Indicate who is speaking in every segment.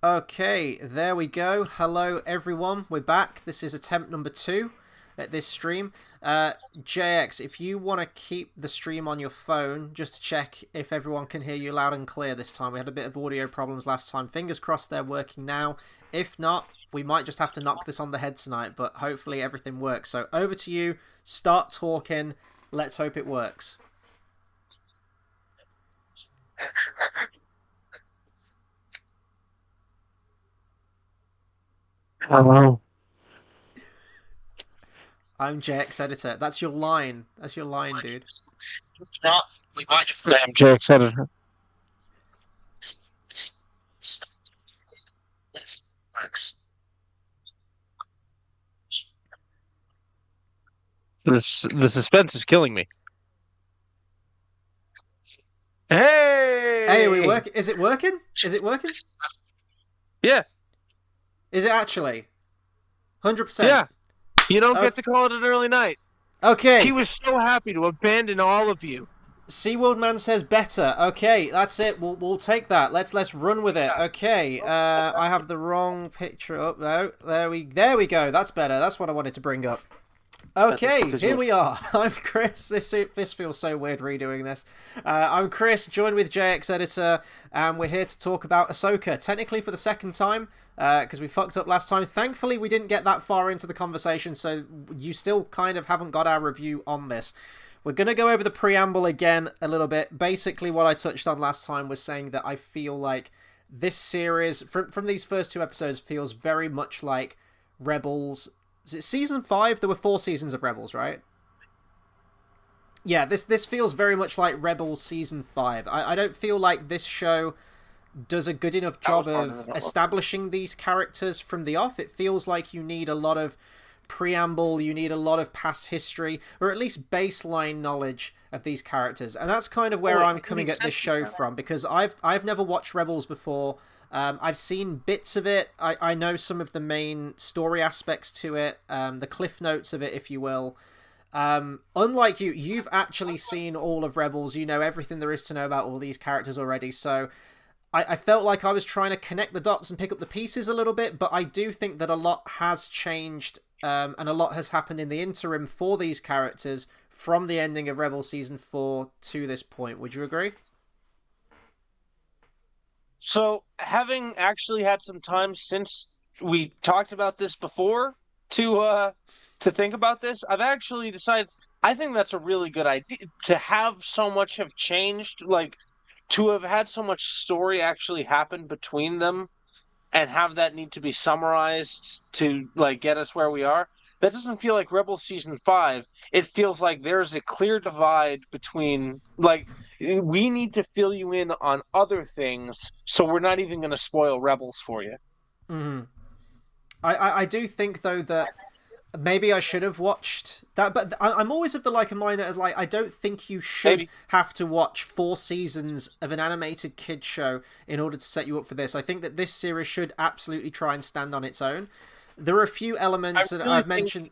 Speaker 1: Okay, there we go. Hello, everyone. We're back. This is attempt number 2 at this stream. JX, if you want to keep the stream on your phone, just to check if everyone can hear you loud and clear this time. We had a bit of audio problems last time. Fingers crossed they're working now. If not, we might just have to knock this on the head tonight, but hopefully everything works. So over to you. Start talking. Let's hope it works.
Speaker 2: Hello.
Speaker 1: I'm JX Editor. That's your line. That's your line, dude.
Speaker 2: We might just I'm JXEDITOR. The suspense is killing me. Hey!
Speaker 1: Hey, we work. Is it working? Is it working?
Speaker 2: Yeah.
Speaker 1: Is it actually? 100%.
Speaker 2: Yeah. You don't get to call it an early night.
Speaker 1: Okay.
Speaker 2: He was so happy to abandon all of you.
Speaker 1: SeaWorld Man says better. Okay, that's it. We'll take that. Let's run with it. Okay. I have the wrong picture up. No, there we go. That's better. That's what I wanted to bring up. Okay, here we are. I'm Chris. This feels so weird redoing this. I'm Chris, joined with JX Editor, and we're here to talk about Ahsoka, technically for the second time, because we fucked up last time. Thankfully, we didn't get that far into the conversation, so you still kind of haven't got our review on this. We're going to go over the preamble again a little bit. Basically, what I touched on last time was saying that I feel like this series, from these first 2 episodes, feels very much like Rebels. Is it season 5? There were 4 seasons of Rebels, right? Yeah, this feels very much like Rebels season 5. I don't feel like this show does a good enough job of establishing these characters from the off. It feels like you need a lot of preamble, you need a lot of past history, or at least baseline knowledge of these characters. And that's kind of where I'm coming at this show from, because I've never watched Rebels before. I've seen bits of it. I know some of the main story aspects to it, the cliff notes of it, if you will. Unlike you, you've actually seen all of Rebels. You know everything there is to know about all these characters already. So I felt like I was trying to connect the dots and pick up the pieces a little bit, but I do think that a lot has changed, and a lot has happened in the interim for these characters from the ending of Rebels Season 4 to this point. Would you agree?
Speaker 2: So, having actually had some time since we talked about this before to think about this, I've actually decided I think that's a really good idea to have so much have changed, like to have had so much story actually happen between them and have that need to be summarized to like get us where we are. That doesn't feel like Rebels season 5. It feels like there's a clear divide between like we need to fill you in on other things, so we're not even going to spoil Rebels for you.
Speaker 1: Mm-hmm. I do think though that maybe I should have watched that, but I'm always of the like mind as like I don't think you should have to watch 4 seasons of an animated kid show in order to set you up for this. I think that this series should absolutely try and stand on its own. There are a few elements that I've mentioned.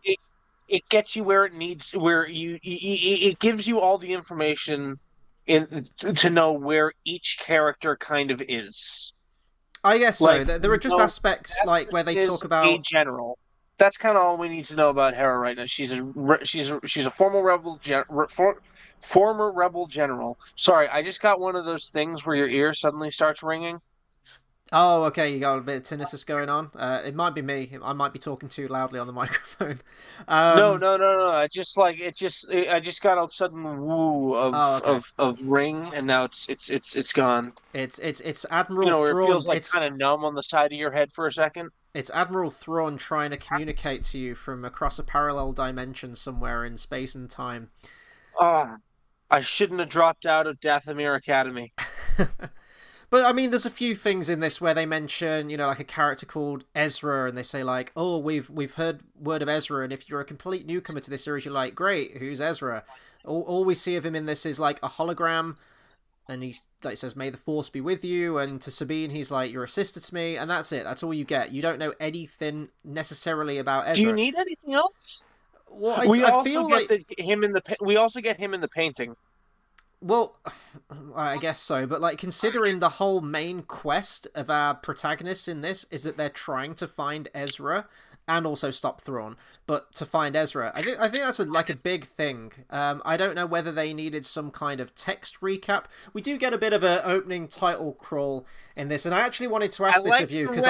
Speaker 2: It gets you where it needs, where it gives you all the information in to know where each character kind of is.
Speaker 1: I guess so. There are just aspects like where they talk about
Speaker 2: a general. That's kind of all we need to know about Hera right now. She's a former former rebel general. Sorry, I just got one of those things where your ear suddenly starts ringing.
Speaker 1: Oh, okay, you got a bit of tinnitus going on. It might be me. I might be talking too loudly on the microphone.
Speaker 2: No. I just I just got a sudden woo of ring, and now it's gone.
Speaker 1: It's Admiral
Speaker 2: Thrawn. It feels like
Speaker 1: it's
Speaker 2: kind of numb on the side of your head for a second.
Speaker 1: It's Admiral Thrawn trying to communicate to you from across a parallel dimension somewhere in space and time.
Speaker 2: I shouldn't have dropped out of Dathomir Academy.
Speaker 1: But, I mean, there's a few things in this where they mention, like a character called Ezra, and they say, like, oh, we've heard word of Ezra, and if you're a complete newcomer to this series, you're like, great, who's Ezra? All we see of him in this is, like, a hologram, and he says, may the Force be with you, and to Sabine, he's like, you're a sister to me, and that's it. That's all you get. You don't know anything necessarily about Ezra.
Speaker 2: Do you need anything else?
Speaker 1: Well,
Speaker 2: we also get him in the painting.
Speaker 1: Well, I guess so, but like considering the whole main quest of our protagonists in this is that they're trying to find Ezra and also stop Thrawn, but to find Ezra, I think that's like a big thing. I don't know whether they needed some kind of text recap. We do get a bit of an opening title crawl in this, and I actually wanted to ask this of you because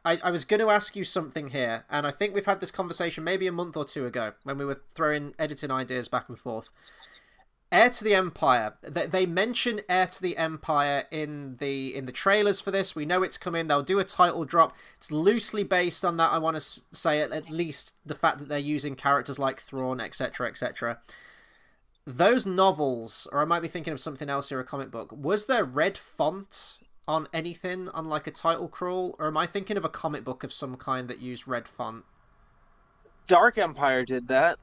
Speaker 1: I was going to ask you something here, and I think we've had this conversation maybe a month or two ago when we were throwing editing ideas back and forth. Heir to the Empire. They mention Heir to the Empire in the trailers for this. We know it's coming. They'll do a title drop. It's loosely based on that. I want to say at least the fact that they're using characters like Thrawn, etc., etc. Those novels, or I might be thinking of something else here, a comic book. Was there red font on anything on like a title crawl, or am I thinking of a comic book of some kind that used red font?
Speaker 2: Dark Empire did that.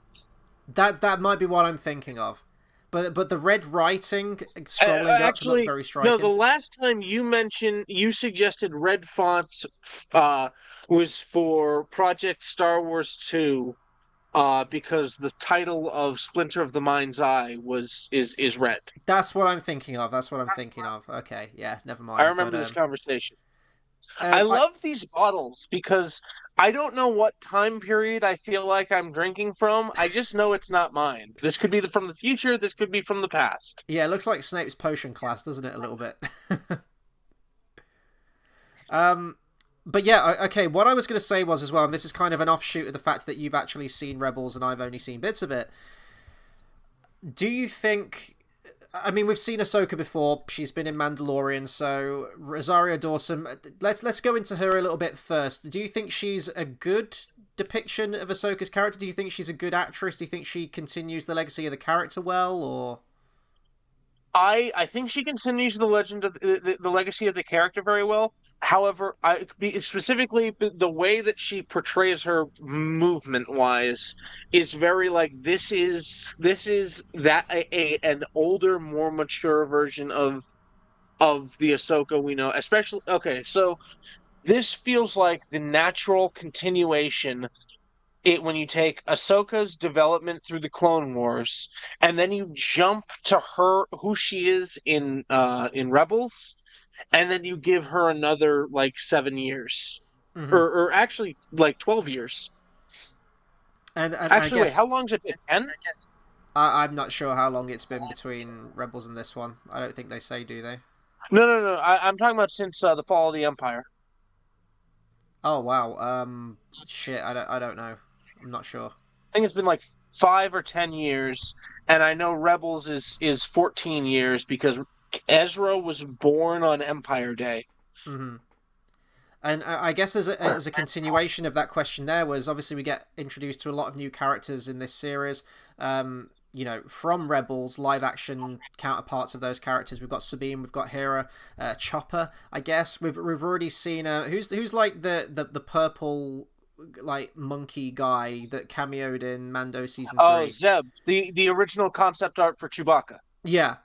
Speaker 1: That might be what I'm thinking of. But the red writing scrolling up looked very striking.
Speaker 2: No, the last time you suggested red font was for Project Star Wars 2, because the title of Splinter of the Mind's Eye is red.
Speaker 1: That's what I'm thinking of. Okay, yeah, never mind.
Speaker 2: I remember this conversation. I love these bottles because I don't know what time period I feel like I'm drinking from. I just know it's not mine. This could be from the future. This could be from the past.
Speaker 1: Yeah, it looks like Snape's potion class, doesn't it, a little bit? But yeah, okay, what I was going to say was as well, and this is kind of an offshoot of the fact that you've actually seen Rebels and I've only seen bits of it. Do you think... I mean, we've seen Ahsoka before. She's been in Mandalorian, so Rosario Dawson. Let's go into her a little bit first. Do you think she's a good depiction of Ahsoka's character? Do you think she's a good actress? Do you think she continues the legacy of the character well, or?
Speaker 2: I think she continues the legend of the legacy of the character very well. However, specifically the way that she portrays her movement wise is very like this is that an older, more mature version of the Ahsoka we know. Especially so this feels like the natural continuation when you take Ahsoka's development through the Clone Wars and then you jump to her who she is in Rebels, and then you give her another like 7 years, or actually like 12 years.
Speaker 1: And
Speaker 2: actually, wait, how long's it been? 10?
Speaker 1: I'm not sure how long it's been between Rebels and this one. I don't think they say, do they?
Speaker 2: No. I'm talking about since the fall of the Empire.
Speaker 1: Oh wow. Shit. I don't know. I'm not sure.
Speaker 2: I think it's been like 5 or 10 years, and I know Rebels is 14 years because Ezra was born on Empire Day.
Speaker 1: Mm-hmm. And I guess as a continuation of that question, there was obviously we get introduced to a lot of new characters in this series. You know, from Rebels, live action counterparts of those characters. We've got Sabine, we've got Hera, Chopper. I guess we've already seen who's like the purple like monkey guy that cameoed in Mando season 3.
Speaker 2: Oh, Zeb, the original concept art for Chewbacca.
Speaker 1: Yeah.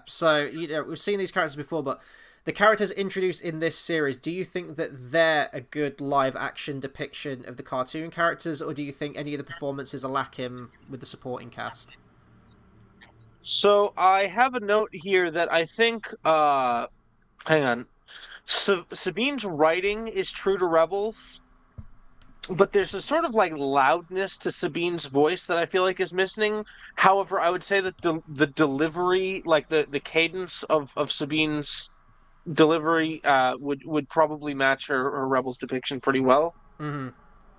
Speaker 1: So you know we've seen these characters before, but the characters introduced in this series, do you think that they're a good live action depiction of the cartoon characters, or do you think any of the performances are lacking with the supporting cast?
Speaker 2: So I have a note here that I think hang on. Sabine's writing is true to Rebels, but there's a sort of like loudness to Sabine's voice that I feel like is missing. However, I would say that the delivery, like the cadence of Sabine's delivery would probably match her Rebels depiction pretty well.
Speaker 1: Mm-hmm.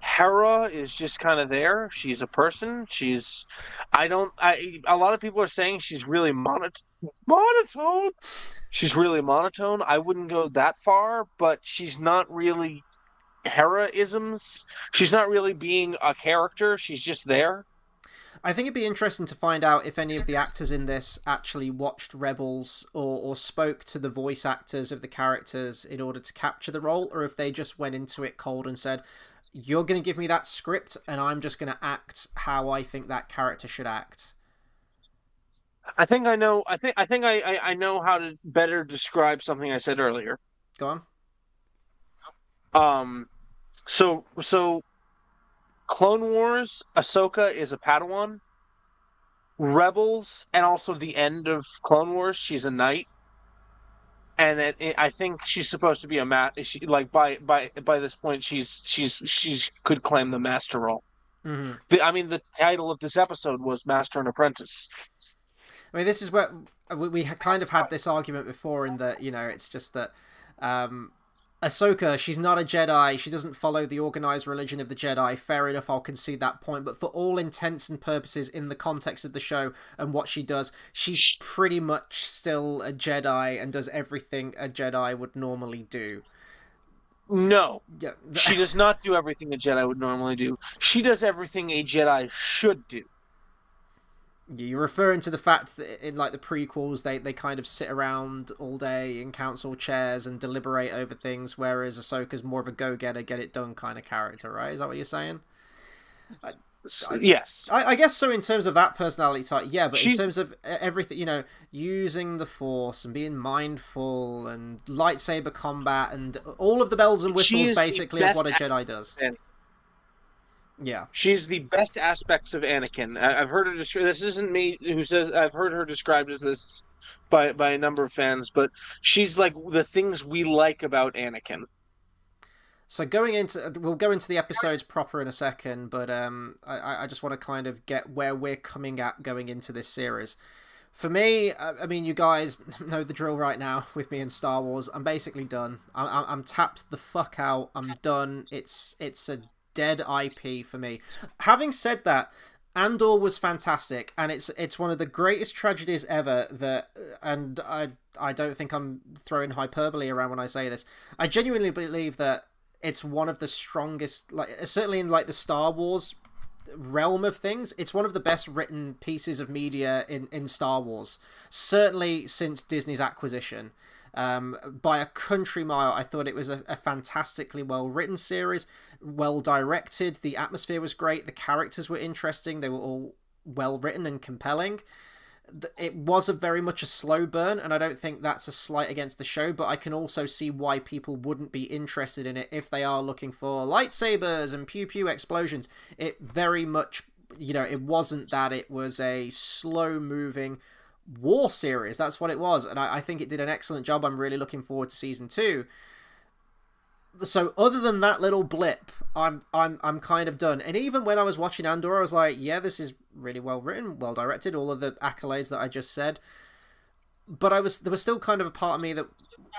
Speaker 2: Hera is just kind of there. She's a person. A lot of people are saying she's really monotone. She's really monotone. I wouldn't go that far, but she's not really Hera-isms. She's not really being a character. She's just there.
Speaker 1: I think it'd be interesting to find out if any of the actors in this actually watched Rebels or spoke to the voice actors of the characters in order to capture the role, or if they just went into it cold and said, you're going to give me that script and I'm just going to act how I think that character should act.
Speaker 2: I think I know. I know how to better describe something I said earlier.
Speaker 1: Go on.
Speaker 2: So Clone Wars, Ahsoka is a Padawan. Rebels and also the end of Clone Wars, she's a knight, and I think she's supposed to be a She, like by this point, she's could claim the master role.
Speaker 1: Mm-hmm.
Speaker 2: I mean, the title of this episode was Master and Apprentice.
Speaker 1: I mean, this is where we kind of had this argument before, in that, you know, it's just that Ahsoka, she's not a Jedi. She doesn't follow the organized religion of the Jedi. Fair enough, I'll concede that point. But for all intents and purposes, in the context of the show and what she does, she's pretty much still a Jedi and does everything a Jedi would normally do.
Speaker 2: No,
Speaker 1: Yeah.
Speaker 2: she does not do everything a Jedi would normally do. She does everything a Jedi should do.
Speaker 1: You're referring to the fact that in, like, the prequels, they kind of sit around all day in council chairs and deliberate over things, whereas Ahsoka's more of a go-getter, get-it-done kind of character, right? Is that what you're saying?
Speaker 2: Yes.
Speaker 1: I guess so, in terms of that personality type, yeah, but in terms of everything, you know, using the Force and being mindful and lightsaber combat and all of the bells and whistles, basically, of what a Jedi does. Yeah,
Speaker 2: she's the best aspects of Anakin. I've heard her described. This isn't me who says. I've heard her described as this by a number of fans, but she's like the things we like about Anakin.
Speaker 1: So we'll go into the episodes proper in a second, but I just want to kind of get where we're coming at going into this series. For me, I mean, you guys know the drill right now with me in Star Wars. I'm basically done. I'm tapped the fuck out. I'm done. It's a dead IP for me. Having said that, Andor was fantastic, and it's one of the greatest tragedies ever. And I don't think I'm throwing hyperbole around when I say this. I genuinely believe that it's one of the strongest, like, certainly in, like, the Star Wars realm of things, it's one of the best written pieces of media in Star Wars, certainly since Disney's acquisition. By a country mile. I thought it was a fantastically well written series, well directed. The atmosphere was great. The characters were interesting. They were all well written and compelling. It was very much a slow burn, and I don't think that's a slight against the show, but I can also see why people wouldn't be interested in it if they are looking for lightsabers and pew pew explosions. It very much, you know, it wasn't that. It was a slow moving war series. That's what it was, and I think it did an excellent job. I'm really looking forward to season 2. So other than that little blip, I'm kind of done. And even when I was watching Andor, I was like, yeah, this is really well written, well directed, all of the accolades that I just said. But there was still kind of a part of me that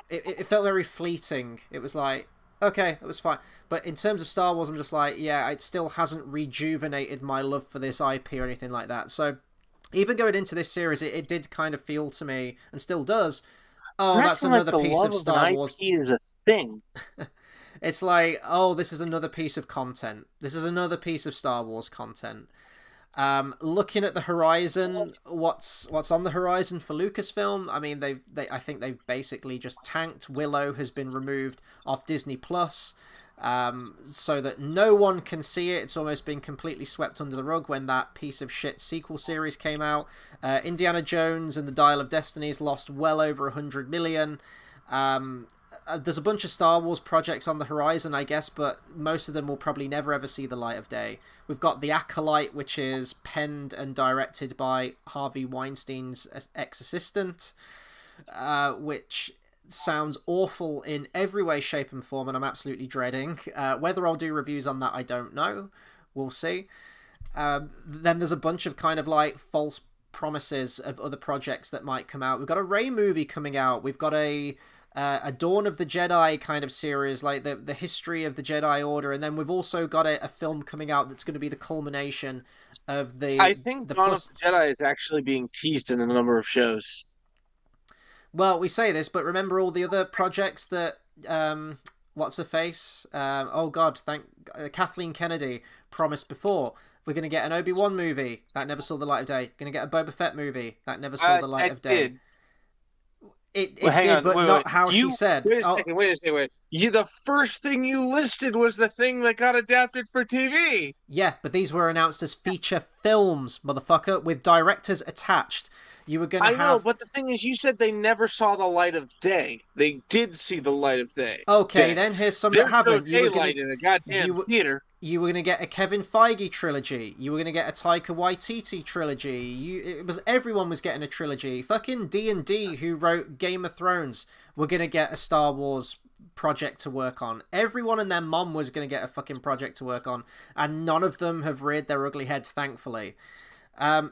Speaker 1: it felt very fleeting. It was like, okay, that was fine. But in terms of Star Wars, I'm just like, yeah, it still hasn't rejuvenated my love for this IP or anything like that. So even going into this series, it did kind of feel to me, and still does, oh, that's another piece of Star Wars.
Speaker 2: IP is a thing.
Speaker 1: It's like, oh, this is another piece of content. This is another piece of Star Wars content. Looking at the horizon, what's on the horizon for Lucasfilm? I mean, I think they've basically just tanked. Willow has been removed off Disney Plus, so that no one can see it. It's almost been completely swept under the rug when that piece of shit sequel series came out. Indiana Jones and the Dial of Destiny's lost well over 100 million. There's a bunch of Star Wars projects on the horizon, I guess, but most of them will probably never ever see the light of day. We've got The Acolyte, which is penned and directed by Harvey Weinstein's ex-assistant, which sounds awful in every way, shape, and form, and I'm absolutely dreading. Whether I'll do reviews on that, I don't know. We'll see. Then there's a bunch of kind of like false promises of other projects that might come out. We've got a Rey movie coming out. We've got a Dawn of the Jedi kind of series, like the history of the Jedi Order, and then we've also got a film coming out that's going to be the culmination of the...
Speaker 2: I think Dawn of the Jedi is actually being teased in a number of shows.
Speaker 1: Well, we say this, but remember all the other projects that... what's her face? Oh God, Kathleen Kennedy promised before. We're going to get an Obi-Wan movie. That never saw the light of day. Going to get a Boba Fett movie. That never saw the light of day. It did, but not how she said.
Speaker 2: Wait a second. The first thing you listed was the thing that got adapted for TV.
Speaker 1: Yeah, but these were announced as feature films, motherfucker, with directors attached. You were going to have... I know,
Speaker 2: but the thing is, you said they never saw the light of day. They did see the light of day.
Speaker 1: Okay, then here's some that haven't.
Speaker 2: There's no daylight in a goddamn theater.
Speaker 1: You were going to get a Kevin Feige trilogy. You were going to get a Taika Waititi trilogy. Everyone was getting a trilogy. Fucking D&D, who wrote Game of Thrones, were going to get a Star Wars project to work on. Everyone and their mom was going to get a fucking project to work on, and none of them have reared their ugly head, thankfully.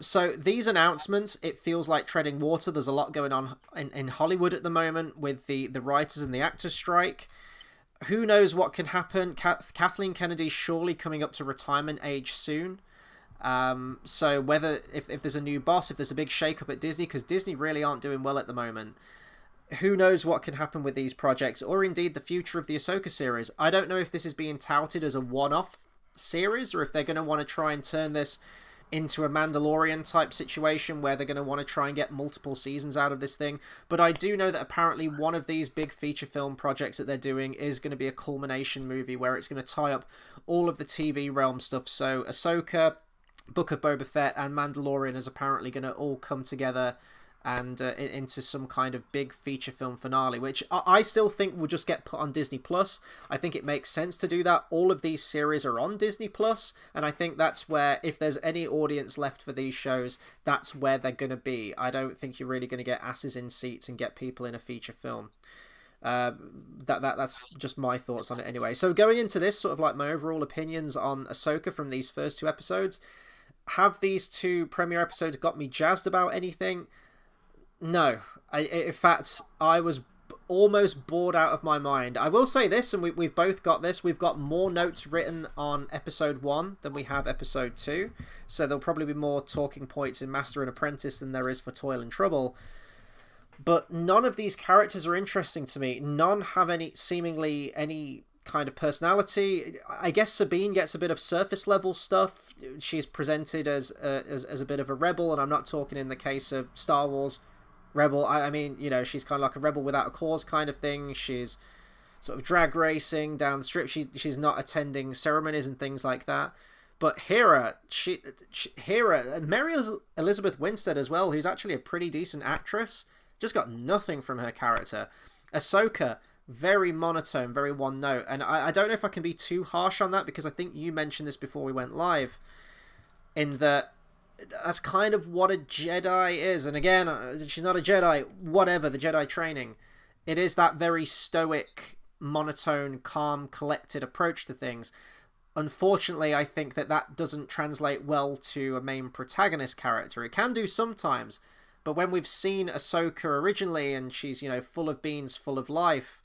Speaker 1: So these announcements, it feels like treading water. There's a lot going on in Hollywood at the moment with the writers and the actors strike. Who knows what can happen? Kathleen Kennedy's surely coming up to retirement age soon. So whether if there's a new boss, if there's a big shake-up at Disney, because Disney really aren't doing well at the moment, who knows what can happen with these projects, or indeed the future of the Ahsoka series. I don't know if this is being touted as a one-off series, or if they're going to want to try and turn this into a Mandalorian type situation where they're going to want to try and get multiple seasons out of this thing. But I do know that apparently one of these big feature film projects that they're doing is going to be a culmination movie where it's going to tie up all of the TV realm stuff. So Ahsoka, Book of Boba Fett, and Mandalorian is apparently going to all come together and into some kind of big feature film finale, which I still think will just get put on Disney Plus. I think it makes sense to do that. All of these series are on Disney Plus, and I think that's where, if there's any audience left for these shows, that's where they're going to be. I don't think you're really going to get asses in seats and get people in a feature film. That's just my thoughts on it anyway. So going into this, sort of like my overall opinions on Ahsoka from these first two episodes, have these two premiere episodes got me jazzed about anything? No. In fact, I was almost bored out of my mind. I will say this, and we've both got this, we've got more notes written on episode 1 than we have episode 2, so there'll probably be more talking points in Master and Apprentice than there is for Toil and Trouble. But none of these characters are interesting to me. None have seemingly any kind of personality. I guess Sabine gets a bit of surface level stuff. She's presented as a bit of a rebel, and I'm not talking in the case of Star Wars rebel. I mean, you know, she's kind of like a rebel without a cause kind of thing. She's sort of drag racing down the strip. She's not attending ceremonies and things like that. But Hera, and Mary Elizabeth Winstead as well, who's actually a pretty decent actress, just got nothing from her character. Ahsoka, very monotone, very one note. And I don't know if I can be too harsh on that, because I think you mentioned this before we went live, in that that's kind of what a Jedi is. And again, she's not a Jedi, whatever, the Jedi training. It is that very stoic, monotone, calm, collected approach to things. Unfortunately, I think that doesn't translate well to a main protagonist character. It can do sometimes, but when we've seen Ahsoka originally, and she's, you know, full of beans, full of life,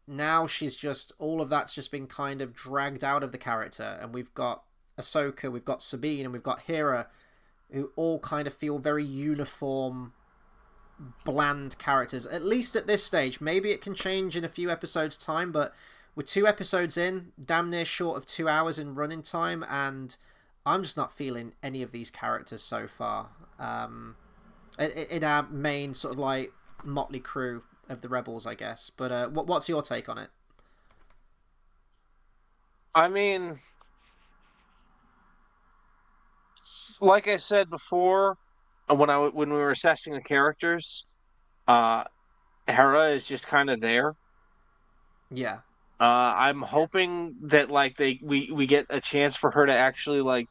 Speaker 1: now she's just, all of that's just been kind of dragged out of the character. And we've got Ahsoka, we've got Sabine, and we've got Hera, who all kind of feel very uniform, bland characters, at least at this stage. Maybe it can change in a few episodes' time, but we're 2 episodes in, damn near short of 2 hours in running time, and I'm just not feeling any of these characters so far. In our main sort of like motley crew of the rebels, I guess. But what's your take on it?
Speaker 2: I mean, like I said before, when we were assessing the characters, Hera is just kind of there.
Speaker 1: Yeah.
Speaker 2: I'm hoping that like we get a chance for her to actually like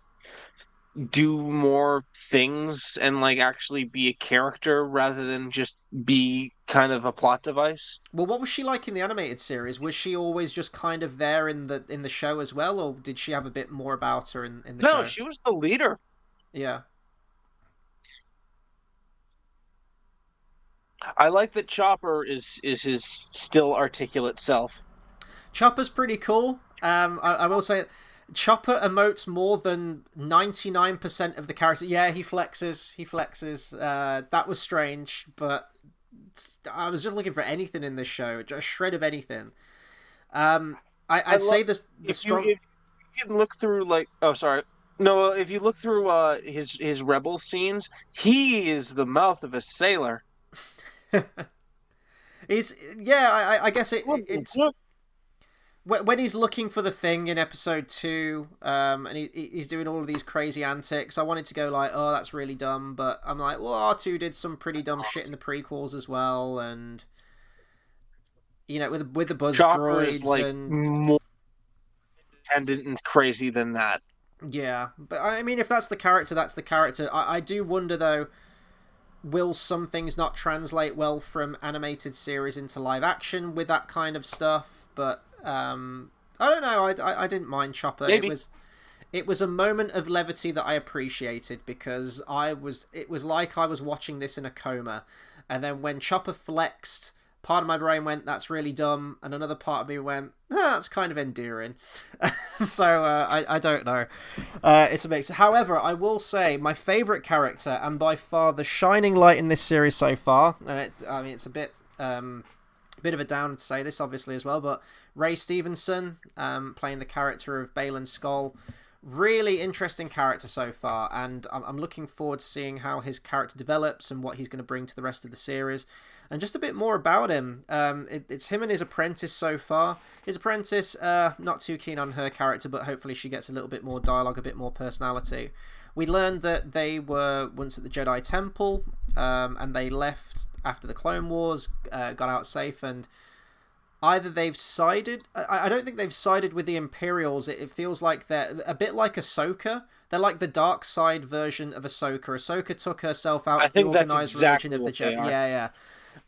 Speaker 2: do more things and like actually be a character rather than just be kind of a plot device.
Speaker 1: Well, what was she like in the animated series? Was she always just kind of there in the show as well, or did she have a bit more about her in the show?
Speaker 2: No, she was the leader.
Speaker 1: Yeah.
Speaker 2: I like that Chopper is his still articulate self.
Speaker 1: Chopper's pretty cool. I will say, Chopper emotes more than 99% of the characters. Yeah, he flexes. That was strange, but I was just looking for anything in this show, a shred of anything. I'd say the strong.
Speaker 2: If you can look through like, oh sorry, no, if you look through his rebel scenes, he is the mouth of a sailor.
Speaker 1: I guess it's when he's looking for the thing in episode 2, and he's doing all of these crazy antics. I wanted to go like, oh, that's really dumb, but I'm like, well, R2 did some pretty dumb shit in the prequels as well, and you know, with the buzz
Speaker 2: Chopper
Speaker 1: droids
Speaker 2: is like
Speaker 1: and
Speaker 2: more independent and crazy than that.
Speaker 1: Yeah, but I mean, if that's the character, that's the character. I do wonder, though, will some things not translate well from animated series into live action with that kind of stuff? But I don't know. I didn't mind Chopper.
Speaker 2: Maybe.
Speaker 1: It was a moment of levity that I appreciated, because it was like I was watching this in a coma, and then when Chopper flexed, part of my brain went, "That's really dumb," and another part of me went, "That's kind of endearing." So I don't know. It's a mix. However, I will say my favorite character, and by far the shining light in this series so far, and I mean, it's a bit of a downer to say this, obviously, as well, but Ray Stevenson, playing the character of Baylan Skoll, really interesting character so far, and I'm looking forward to seeing how his character develops and what he's going to bring to the rest of the series. And just a bit more about him. It's him and his apprentice so far. His apprentice, not too keen on her character, but hopefully she gets a little bit more dialogue, a bit more personality. We learned that they were once at the Jedi Temple, and they left after the Clone Wars, got out safe, and either they've sided... I don't think they've sided with the Imperials. It feels like they're a bit like Ahsoka. They're like the dark side version of Ahsoka. Ahsoka took herself out of the organized religion of the Jedi. Yeah.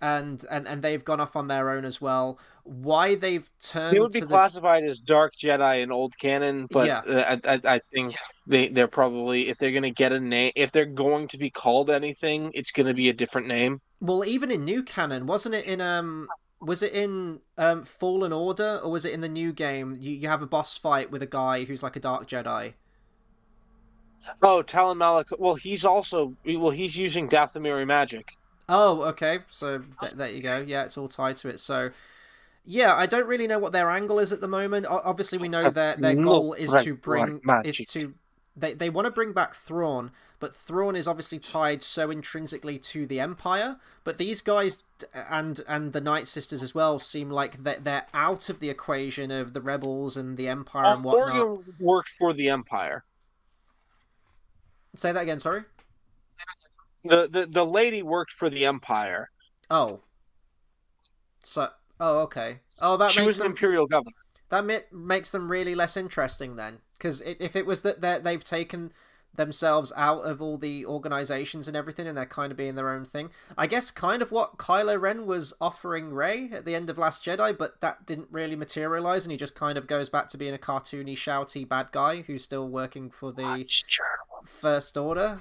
Speaker 1: And they've gone off on their own as well. Why they've turned...
Speaker 2: They would be classified as Dark Jedi in old canon, but yeah. I think they're probably, if they're going to get a name, if they're going to be called anything, it's going to be a different name.
Speaker 1: Well, even in new canon, wasn't it in... Was it in Fallen Order, or was it in the new game? You have a boss fight with a guy who's like a Dark Jedi.
Speaker 2: Oh, Talon Malak. Well, he's using Dathomiri magic.
Speaker 1: Oh, okay. So there you go. Yeah, it's all tied to it. So, yeah, I don't really know what their angle is at the moment. Obviously, we know their goal is to bring they want to bring back Thrawn, but Thrawn is obviously tied so intrinsically to the Empire. But these guys and the Night Sisters as well seem like they're out of the equation of the Rebels and the Empire and whatnot.
Speaker 2: Morgan worked for the Empire.
Speaker 1: Say that again. Sorry.
Speaker 2: The lady worked for the Empire.
Speaker 1: Oh. So. Oh, okay. Oh,
Speaker 2: she was an Imperial governor.
Speaker 1: That makes them really less interesting then, because if it was that they've taken themselves out of all the organizations and everything, and they're kind of being their own thing. I guess kind of what Kylo Ren was offering Rey at the end of Last Jedi, but that didn't really materialize, and he just kind of goes back to being a cartoony, shouty bad guy who's still working for the First Order.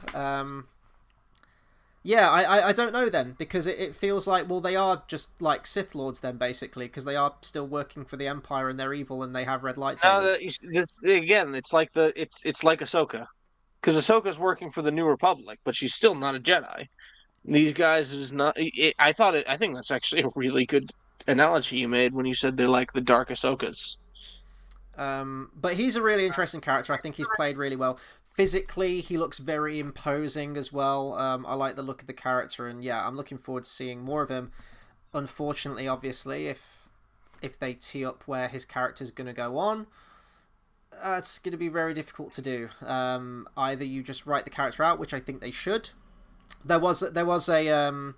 Speaker 1: Yeah, I don't know then, because it feels like, well, they are just like Sith Lords then, basically, because they are still working for the Empire and they're evil and they have red lightsabers.
Speaker 2: No, again, it's like Ahsoka, because Ahsoka's working for the New Republic, but she's still not a Jedi. These guys is not. I think that's actually a really good analogy you made when you said they're like the Dark Ahsokas.
Speaker 1: But he's a really interesting character. I think he's played really well. Physically, he looks very imposing as well. I like the look of the character, and yeah, I'm looking forward to seeing more of him. Unfortunately, obviously, if they tee up where his character's going to go on, it's going to be very difficult to do. Either you just write the character out, which I think they should. There was a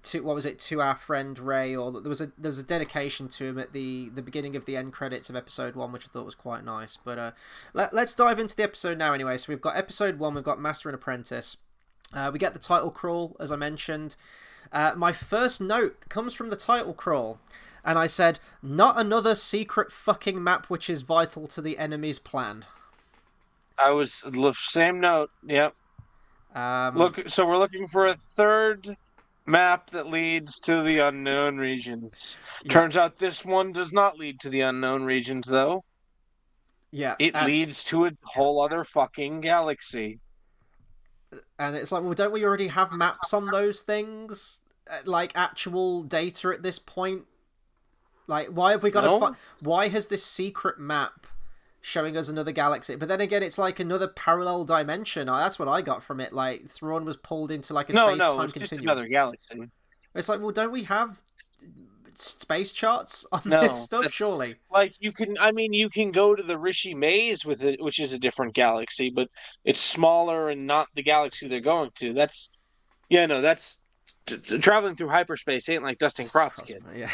Speaker 1: to our friend Ray, or there was a dedication to him at the beginning of the end credits of episode 1, which I thought was quite nice. But let's dive into the episode now anyway. So we've got episode 1, we've got Master and Apprentice. We get the title crawl, as I mentioned. My first note comes from the title crawl, and I said, "Not another secret fucking map which is vital to the enemy's plan."
Speaker 2: Same note. Yep. So we're looking for a third map that leads to the unknown regions. Yeah. Turns out this one does not lead to the unknown regions, though.
Speaker 1: Yeah.
Speaker 2: It leads to a whole other fucking galaxy.
Speaker 1: And it's like, well, don't we already have maps on those things? Like, actual data at this point? Like, why have we got to... Why has this secret map showing us another galaxy? But then again, it's like another parallel dimension. That's what I got from it. Like, Thrawn was pulled into like a space-time continuum.
Speaker 2: It's just another galaxy.
Speaker 1: It's like, well, don't we have space charts on this stuff? Surely.
Speaker 2: Like, you can go to the Rishi Maze with it, which is a different galaxy, but it's smaller and not the galaxy they're going to. Traveling through hyperspace ain't like dusting crops, kid.
Speaker 1: Yeah.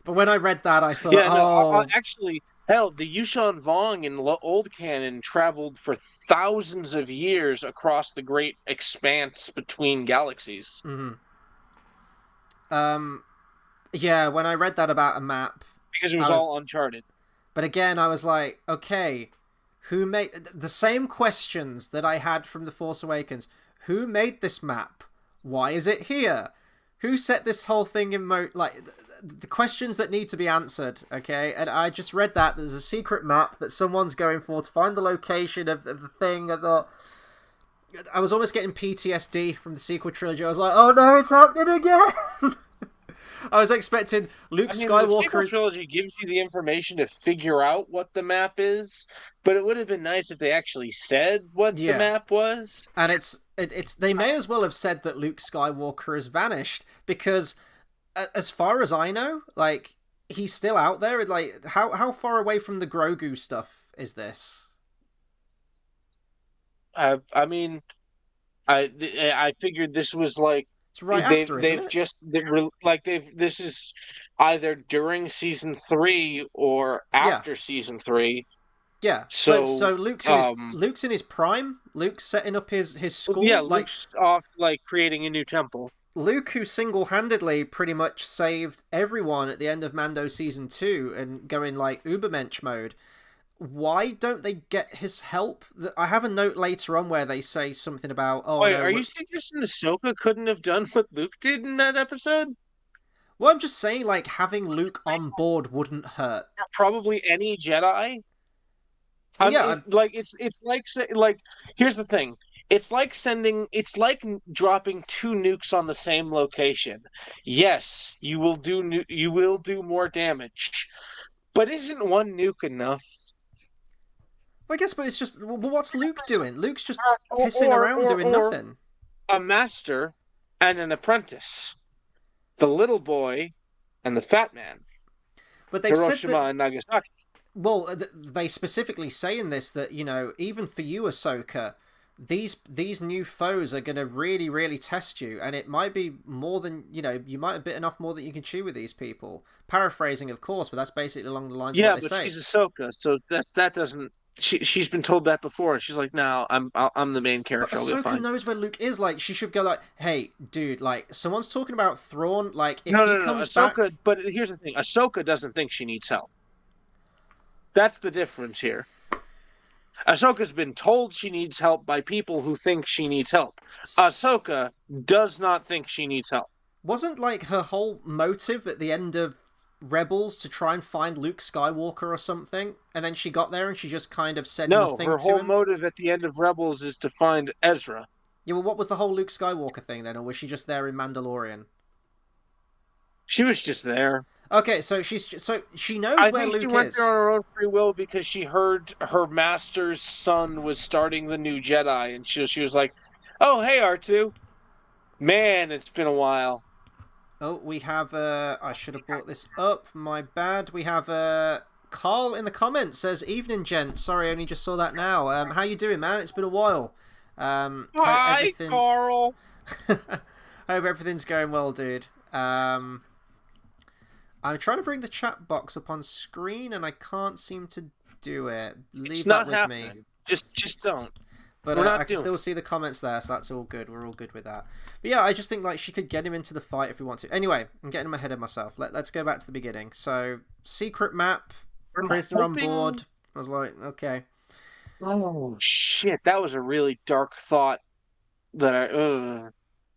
Speaker 1: But when I read that, I thought,
Speaker 2: actually, Hell, the Yushan Vong in old canon traveled for thousands of years across the great expanse between galaxies.
Speaker 1: Mm-hmm. Yeah, when I read that about a map,
Speaker 2: Because it was
Speaker 1: I was,
Speaker 2: all uncharted.
Speaker 1: but again, I was like, okay, who made the same questions that I had from The Force Awakens? Who made this map? Why is it here? Who set this whole thing in like the questions that need to be answered, okay? And I just read that there's a secret map that someone's going for to find the location of the thing. I was almost getting PTSD from the sequel trilogy. I was like, oh no, it's happening again! I was expecting Luke Skywalker.
Speaker 2: The sequel trilogy gives you the information to figure out what the map is, but it would have been nice if they actually said what the map was.
Speaker 1: And it's they may as well have said that Luke Skywalker has vanished, because as far as I know, like, he's still out there. Like, how far away from the Grogu stuff is this?
Speaker 2: I mean, I figured this was like
Speaker 1: It's right after, isn't it?
Speaker 2: This is either during season 3 or after season 3.
Speaker 1: Yeah. So Luke's in his prime. Luke's setting up his school.
Speaker 2: Yeah, Luke's off like creating a new temple.
Speaker 1: Luke, who single-handedly pretty much saved everyone at the end of Mando season 2 and going like Ubermensch mode. Why don't they get his help? I have a note later on where they say something about, oh,
Speaker 2: wait,
Speaker 1: no,
Speaker 2: are you suggesting Ahsoka couldn't have done what Luke did in that episode?
Speaker 1: Well, I'm just saying, like, having Luke on board wouldn't hurt.
Speaker 2: Probably any Jedi. It's like here's the thing. It's like dropping 2 nukes on the same location. Yes, you will do more damage, but isn't 1 nuke enough?
Speaker 1: Well, I guess, but it's just, well, what's Luke doing? Luke's just pissing around doing nothing.
Speaker 2: A master and an apprentice. The little boy and the fat man.
Speaker 1: But they've
Speaker 2: Hiroshima
Speaker 1: said that,
Speaker 2: and Nagasaki.
Speaker 1: Well, they specifically say in this that, even for you, Ahsoka, these new foes are going to really, really test you, and it might be more than, you might have bitten off more than you can chew with these people. Paraphrasing, of course, but that's basically along the lines of what they say.
Speaker 2: Yeah, but she's Ahsoka, so that doesn't... She's been told that before. She's like, no, I'm the main character.
Speaker 1: But Ahsoka knows where Luke is. Like, she should go like, hey, dude, like, someone's talking about Thrawn. Like, if he comes
Speaker 2: Ahsoka,
Speaker 1: back...
Speaker 2: But here's the thing. Ahsoka doesn't think she needs help. That's the difference here. Ahsoka's been told she needs help by people who think she needs help. Ahsoka does not think she needs help.
Speaker 1: Wasn't, like, her whole motive at the end of Rebels to try and find Luke Skywalker or something, and then she got there and she just kind of said nothing to him?
Speaker 2: No, her whole motive at the end of Rebels is to find Ezra.
Speaker 1: Yeah, well, what was the whole Luke Skywalker thing then, or was she just there in Mandalorian?
Speaker 2: She was just there.
Speaker 1: Okay, so she knows where Luke is. I think she went
Speaker 2: there on her own free will because she heard her master's son was starting the new Jedi, and she was like, "Oh, hey, R2, man, it's been a while."
Speaker 1: Oh, we have, I should have brought this up, my bad. We have, Carl in the comments says, evening, gent. Sorry, I only just saw that now. How you doing, man? It's been a while.
Speaker 2: Hi, Carl.
Speaker 1: Hope everything's going well, dude. I'm trying to bring the chat box up on screen, and I can't seem to do it. Leave that with me.
Speaker 2: Just don't.
Speaker 1: But I can still see the comments there, so that's all good. We're all good with that. But yeah, I just think like she could get him into the fight if we want to. Anyway, I'm getting ahead of myself. Let's go back to the beginning. So, secret map, prisoner on board. I was like, okay.
Speaker 2: Oh, shit. That was a really dark thought that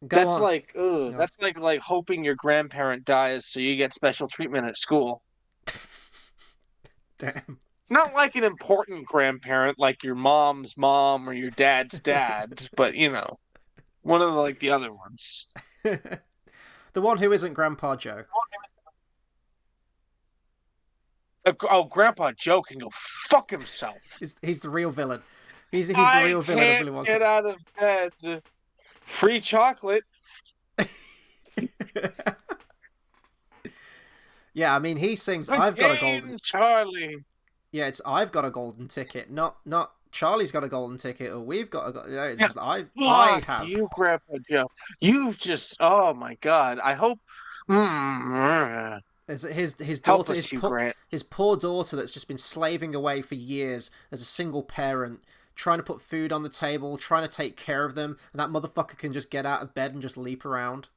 Speaker 2: That's like hoping your grandparent dies so you get special treatment at school.
Speaker 1: Damn.
Speaker 2: Not like an important grandparent like your mom's mom or your dad's dad, but one of the other ones.
Speaker 1: The one who isn't Grandpa Joe.
Speaker 2: Oh, Grandpa Joe can go fuck himself.
Speaker 1: He's the real villain. He's the real villain of Willy Wonka.
Speaker 2: Get out of bed. Free chocolate.
Speaker 1: Yeah, I mean, he sings, I've got a golden...
Speaker 2: Charlie.
Speaker 1: Yeah, it's I've got a golden ticket, not Charlie's got a golden ticket, or we've got a... It's just I have.
Speaker 2: You, Grandpa Joe. You've just... Oh, my God. I hope...
Speaker 1: His
Speaker 2: Help
Speaker 1: daughter,
Speaker 2: us, Hugh Grant.
Speaker 1: his poor daughter that's just been slaving away for years as a single parent, trying to put food on the table, trying to take care of them, and that motherfucker can just get out of bed and just leap around.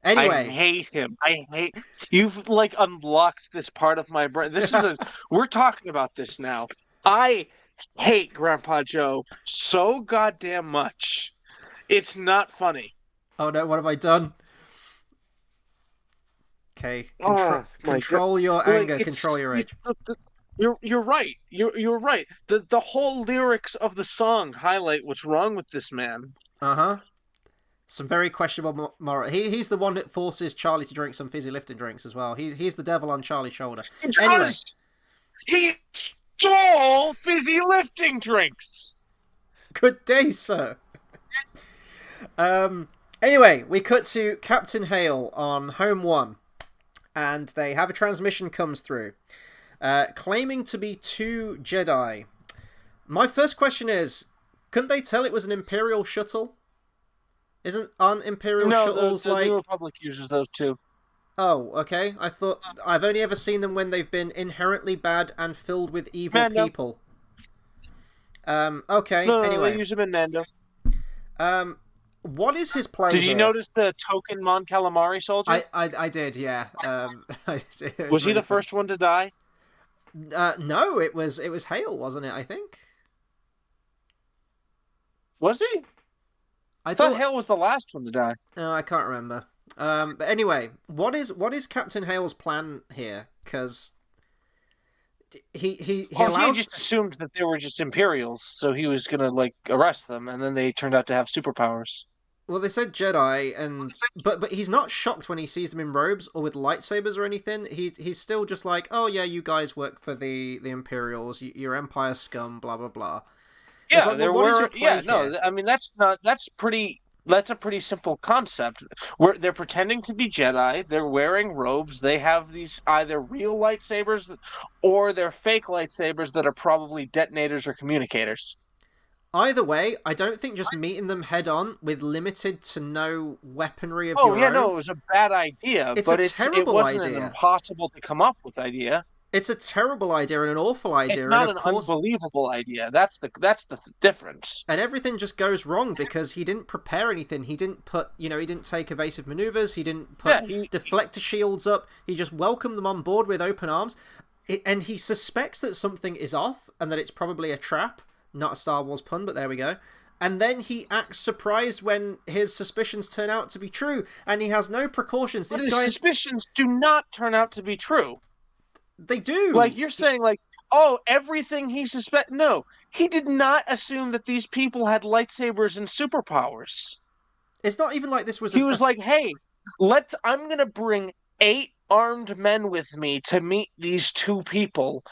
Speaker 1: Anyway,
Speaker 2: I hate him. I hate you've like unlocked this part of my brain. We're talking about this now. I hate Grandpa Joe so goddamn much. It's not funny.
Speaker 1: oh no, what have I done? Okay,
Speaker 2: Oh my god!
Speaker 1: control your
Speaker 2: Like
Speaker 1: anger, control your rage.
Speaker 2: you're right. You're right. The whole lyrics of the song highlight what's wrong with this man.
Speaker 1: Uh-huh. Some very questionable moral. He's the one that forces Charlie to drink some fizzy lifting drinks as well. He's the devil on Charlie's shoulder. Anyway,
Speaker 2: He stole fizzy lifting drinks.
Speaker 1: good day, sir. Anyway, we cut to Captain Hale on Home 1, and they have a transmission comes through, claiming to be 2 Jedi. My first question is, couldn't they tell it was an Imperial shuttle? Aren't Imperial shuttles
Speaker 2: the New Republic uses those too.
Speaker 1: Oh, okay. I thought I've only ever seen them when they've been inherently bad and filled with evil people. Okay.
Speaker 2: No,
Speaker 1: anyway,
Speaker 2: they use them in Mando.
Speaker 1: What is his plan?
Speaker 2: Did you notice the token Mon Calamari soldier?
Speaker 1: I did, yeah.
Speaker 2: Was he the first one to die?
Speaker 1: No, it was Hale, wasn't it? I think.
Speaker 2: Was he? I thought Hale was the last one to die.
Speaker 1: No, I can't remember. But anyway, what is Captain Hale's plan here? Because he
Speaker 2: just assumed that they were just Imperials, so he was gonna like arrest them, and then they turned out to have superpowers.
Speaker 1: Well, they said Jedi, but he's not shocked when he sees them in robes or with lightsabers or anything. He's still just like, oh yeah, you guys work for the Imperials, you're Empire scum, blah blah blah.
Speaker 2: Yeah, I mean that's a pretty simple concept. They're pretending to be Jedi. They're wearing robes. They have these either real lightsabers or they're fake lightsabers that are probably detonators or communicators.
Speaker 1: Either way, I don't think just meeting them head on with limited to no weaponry of your own.
Speaker 2: No, it was a bad idea. It wasn't an impossible to come up with idea.
Speaker 1: It's a terrible idea and an awful idea.
Speaker 2: It's not an unbelievable idea. That's the difference.
Speaker 1: And everything just goes wrong because he didn't prepare anything. He didn't put, he didn't take evasive maneuvers. He didn't put deflector shields up. He just welcomed them on board with open arms. And he suspects that something is off and that it's probably a trap. Not a Star Wars pun, but there we go. And then he acts surprised when his suspicions turn out to be true. And he has no precautions.
Speaker 2: His suspicions do not turn out to be true.
Speaker 1: They do.
Speaker 2: Like, you're saying, everything he suspects. No, he did not assume that these people had lightsabers and superpowers.
Speaker 1: It's not even like this was...
Speaker 2: He was like, hey, I'm going to bring 8 armed men with me to meet these 2 people.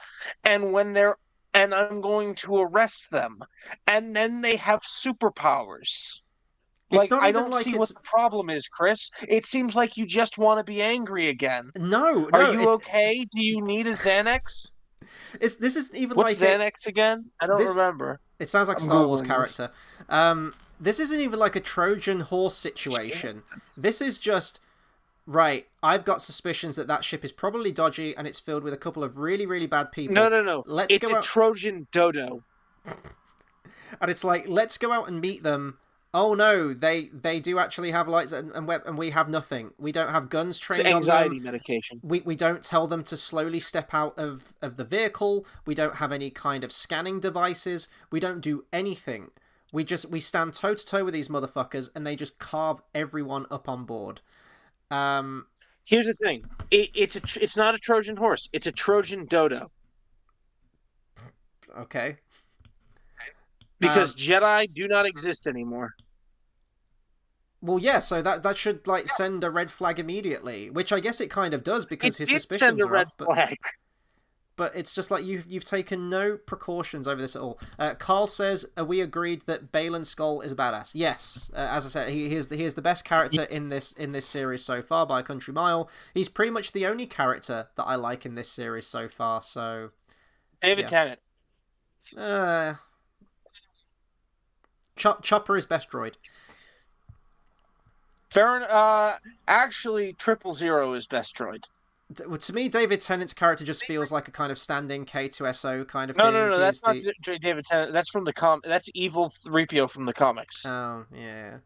Speaker 2: And I'm going to arrest them. And then they have superpowers. I don't see what the problem is, Chris. It seems like you just want to be angry again.
Speaker 1: No.
Speaker 2: Are you okay? Do you need a Xanax?
Speaker 1: This isn't even
Speaker 2: What's Xanax again? I don't remember.
Speaker 1: It sounds like a Star Wars character. This isn't even like a Trojan horse situation. This is just, right, I've got suspicions that ship is probably dodgy and it's filled with a couple of really, really bad people.
Speaker 2: No. It's a Trojan dodo.
Speaker 1: And it's like, let's go out and meet them. Oh no, they do actually have lights and we have nothing. We don't have guns trained on them.
Speaker 2: Anxiety medication.
Speaker 1: We don't tell them to slowly step out of the vehicle. We don't have any kind of scanning devices. We don't do anything. We stand toe to toe with these motherfuckers and they just carve everyone up on board.
Speaker 2: Here's the thing. It's not a Trojan horse. It's a Trojan dodo.
Speaker 1: Okay.
Speaker 2: Because Jedi do not exist anymore.
Speaker 1: Well, yeah, so that should send a red flag immediately, which I guess it kind of does because his suspicions are off. But it's just like you've taken no precautions over this at all. Carl says, "Are we agreed that Baylan Skoll is a badass?" Yes, as I said, he is the best character in this series so far by a country mile. He's pretty much the only character that I like in this series so far. So,
Speaker 2: David Tennant.
Speaker 1: Chopper is best droid.
Speaker 2: Actually, 000 is best droid.
Speaker 1: Well, to me, David Tennant's character just feels like a kind of stand-in K2SO kind of
Speaker 2: No,
Speaker 1: thing.
Speaker 2: no, no, that's not David Tennant. That's from the That's evil 3PO from the comics.
Speaker 1: Oh, yeah.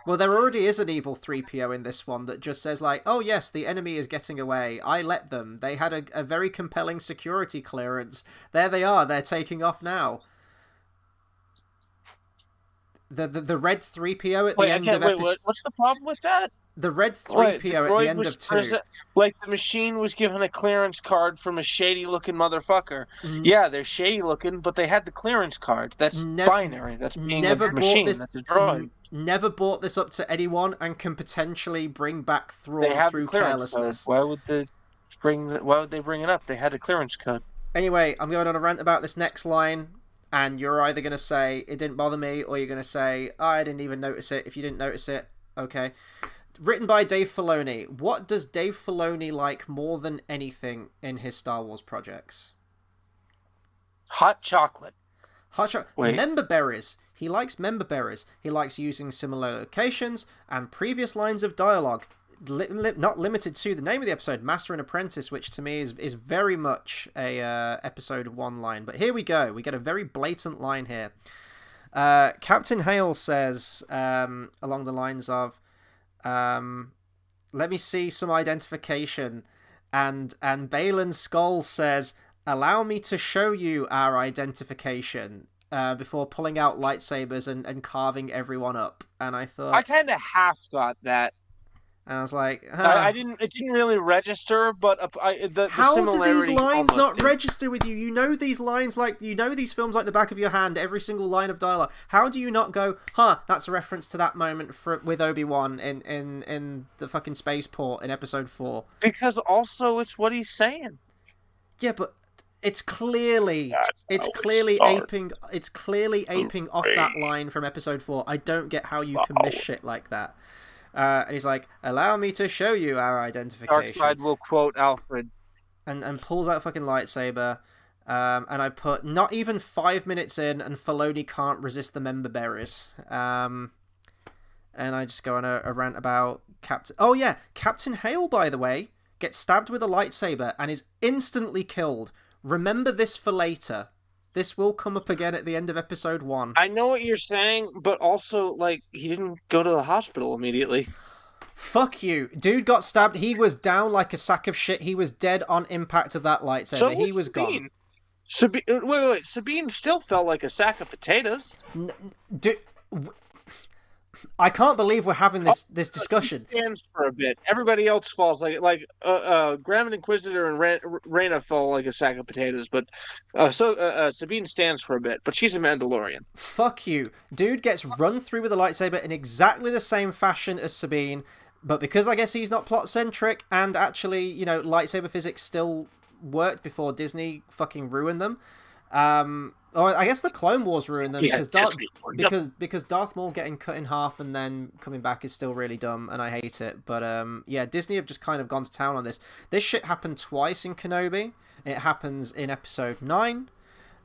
Speaker 1: Well, there already is an evil 3PO in this one that just says, like, oh yes, the enemy is getting away. I let them. They had a very compelling security clearance. There they are. They're taking off now. The red 3PO at the end of episode...
Speaker 2: What's the problem with that?
Speaker 1: The red 3PO at the end of 2.
Speaker 2: Like, the machine was given a clearance card from a shady-looking motherfucker. Yeah, they're shady-looking, but they had the clearance card. That's binary. That's being a machine. That's a droid.
Speaker 1: Never brought this up to anyone and can potentially bring back Thrawn through carelessness.
Speaker 2: Why would they bring it up? They had a clearance code.
Speaker 1: Anyway, I'm going on a rant about this next line, and you're either going to say, it didn't bother me, or you're going to say, oh, I didn't even notice it. If you didn't notice it, okay. Written by Dave Filoni. What does Dave Filoni like more than anything in his Star Wars projects?
Speaker 2: Hot chocolate.
Speaker 1: Member berries. He likes member berries. He likes using similar locations and previous lines of dialogue. Not limited to the name of the episode, Master and Apprentice, which to me is very much a episode 1 line. But here we go. We get a very blatant line here. Captain Hale says, along the lines of, let me see some identification. And Baylan Skoll says, allow me to show you our identification, before pulling out lightsabers and carving everyone up. And I thought...
Speaker 2: I kind of half got that.
Speaker 1: And I was like,
Speaker 2: I didn't. It didn't really register, but
Speaker 1: how do these lines not register with you? You know these lines these films like the back of your hand. Every single line of dialogue. How do you not go? That's a reference to that moment with Obi-Wan in the fucking spaceport in Episode 4.
Speaker 2: Because also it's what he's saying.
Speaker 1: Yeah, but it's clearly aping off that line from Episode 4. I don't get how you can miss shit like that. And he's like, allow me to show you our identification.
Speaker 2: Darkseid will quote Alfred.
Speaker 1: And pulls out a fucking lightsaber. And I put, not even 5 minutes in, and Filoni can't resist the member berries. And I just go on a rant about Captain... Oh yeah, Captain Hale, by the way, gets stabbed with a lightsaber and is instantly killed. Remember this for later. This will come up again at the end of Episode 1.
Speaker 2: I know what you're saying, but also, like, he didn't go to the hospital immediately.
Speaker 1: Fuck you. Dude got stabbed. He was down like a sack of shit. He was dead on impact of that lightsaber.
Speaker 2: So
Speaker 1: he was
Speaker 2: Sabine. Gone. Wait. Sabine still felt like a sack of potatoes.
Speaker 1: I can't believe we're having this discussion.
Speaker 2: Stands for a bit. Everybody else falls like Grand Inquisitor and Reyna fall like a sack of potatoes, but Sabine stands for a bit. But she's a Mandalorian.
Speaker 1: Fuck you, dude gets run through with a lightsaber in exactly the same fashion as Sabine, but because I guess he's not plot centric and actually lightsaber physics still worked before Disney fucking ruined them. Or I guess the Clone Wars ruined them because Darth Maul getting cut in half and then coming back is still really dumb and I hate it. But yeah, Disney have just kind of gone to town on this. This shit happened twice in Kenobi. It happens in Episode 9.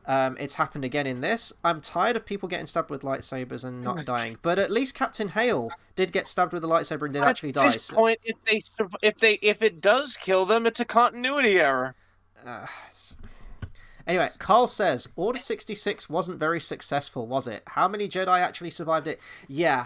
Speaker 1: It's happened again in this. I'm tired of people getting stabbed with lightsabers and not dying. But at least Captain Hale did get stabbed with a lightsaber and did actually die.
Speaker 2: At this point, if it does kill them, it's a continuity error.
Speaker 1: Anyway, Carl says, Order 66 wasn't very successful, was it? How many Jedi actually survived it? Yeah.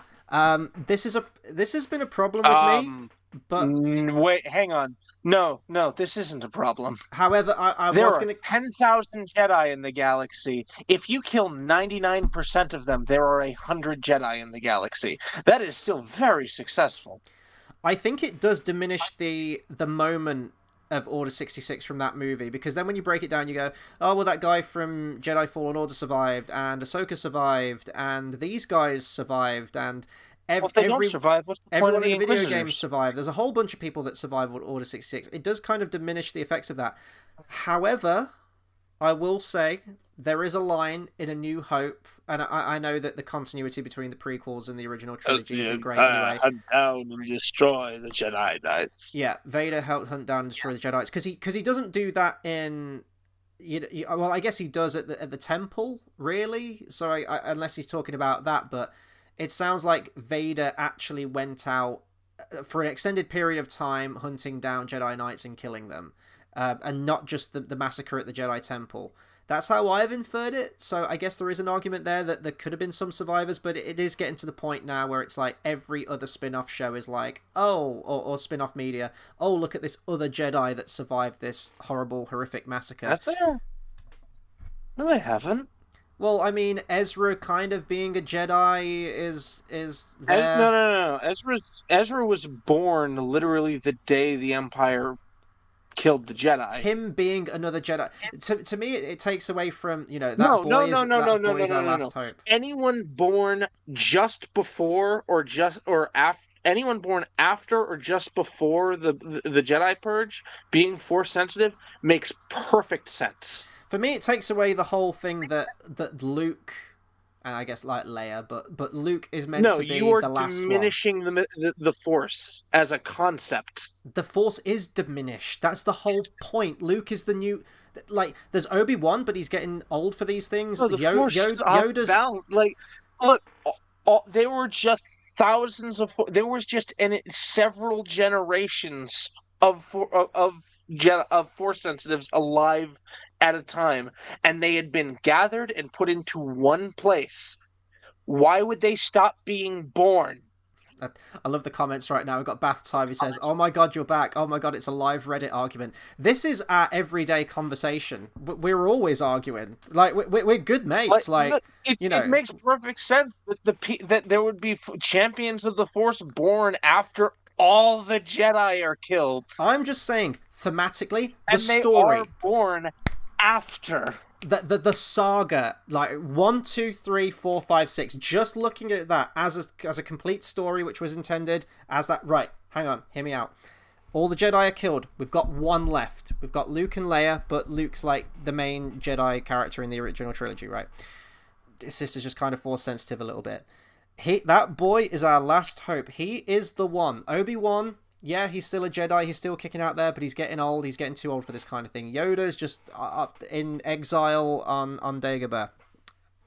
Speaker 1: This has been a problem with me. But
Speaker 2: wait, hang on. No, this isn't a problem.
Speaker 1: However,
Speaker 2: there are 10,000 Jedi in the galaxy. If you kill 99% of them, there are 100 Jedi in the galaxy. That is still very successful.
Speaker 1: I think it does diminish the moment of Order 66 from that movie, because then when you break it down you go, oh well, that guy from Jedi Fallen Order survived, and Ahsoka survived, and these guys survived, and
Speaker 2: don't survive, what's the point of the
Speaker 1: everyone in the video games survived. There's a whole bunch of people that survive Order 66. It does kind of diminish the effects of that. However, I will say there is a line in A New Hope, and I know that the continuity between the prequels and the original trilogy isn't great anyway.
Speaker 3: Hunt down and destroy the Jedi Knights.
Speaker 1: Yeah, Vader helped hunt down and destroy the Jedi Knights, because he doesn't do that in... well, I guess he does at the temple, really. So unless he's talking about that, but it sounds like Vader actually went out for an extended period of time hunting down Jedi Knights and killing them, and not just the massacre at the Jedi Temple. That's how I've inferred it, so I guess there is an argument there that there could have been some survivors, but it is getting to the point now where it's like every other spin-off show is like, oh, or spin-off media, oh, look at this other Jedi that survived this horrible, horrific massacre.
Speaker 2: Have they? No, they haven't.
Speaker 1: Well, I mean, Ezra kind of being a Jedi is there.
Speaker 2: No. Ezra was born literally the day the Empire killed the Jedi.
Speaker 1: Him being another Jedi, to me, it takes away from, you know, that
Speaker 2: No.
Speaker 1: our last hope.
Speaker 2: Anyone born just before or after, anyone born after or just before the Jedi Purge being Force sensitive makes perfect sense.
Speaker 1: For me, it takes away the whole thing that Luke, and I guess like Leia, but Luke is meant to be the last one. No, you are
Speaker 2: diminishing the Force as a concept.
Speaker 1: The Force is diminished. That's the whole point. Luke is the new... Like, there's Obi-Wan, but he's getting old for these things.
Speaker 2: No, the Force is
Speaker 1: Yoda's...
Speaker 2: Like, look, there were just thousands of... There was just several generations of Force sensitives alive at a time, and they had been gathered and put into one place. Why would they stop being born?
Speaker 1: I love the comments right now. We've got Bath Time. He says, oh my god, you're back. Oh my god, it's a live Reddit argument. This is our everyday conversation. We're always arguing. Like, we're good mates.
Speaker 2: It makes perfect sense that there would be champions of the Force born after all the Jedi are killed.
Speaker 1: I'm just saying, thematically,
Speaker 2: and
Speaker 1: story.
Speaker 2: They are born after.
Speaker 1: The saga, like 1, 2, 3, 4, 5, 6. Just looking at that as a complete story, which was intended as that. Right, hang on, hear me out. All the Jedi are killed. We've got one left. We've got Luke and Leia, but Luke's like the main Jedi character in the original trilogy, right? His sister's just kind of Force sensitive a little bit. That boy is our last hope. He is the one. Obi-Wan, yeah, he's still a Jedi. He's still kicking out there, but he's getting old. He's getting too old for this kind of thing. Yoda's just in exile on Dagobah.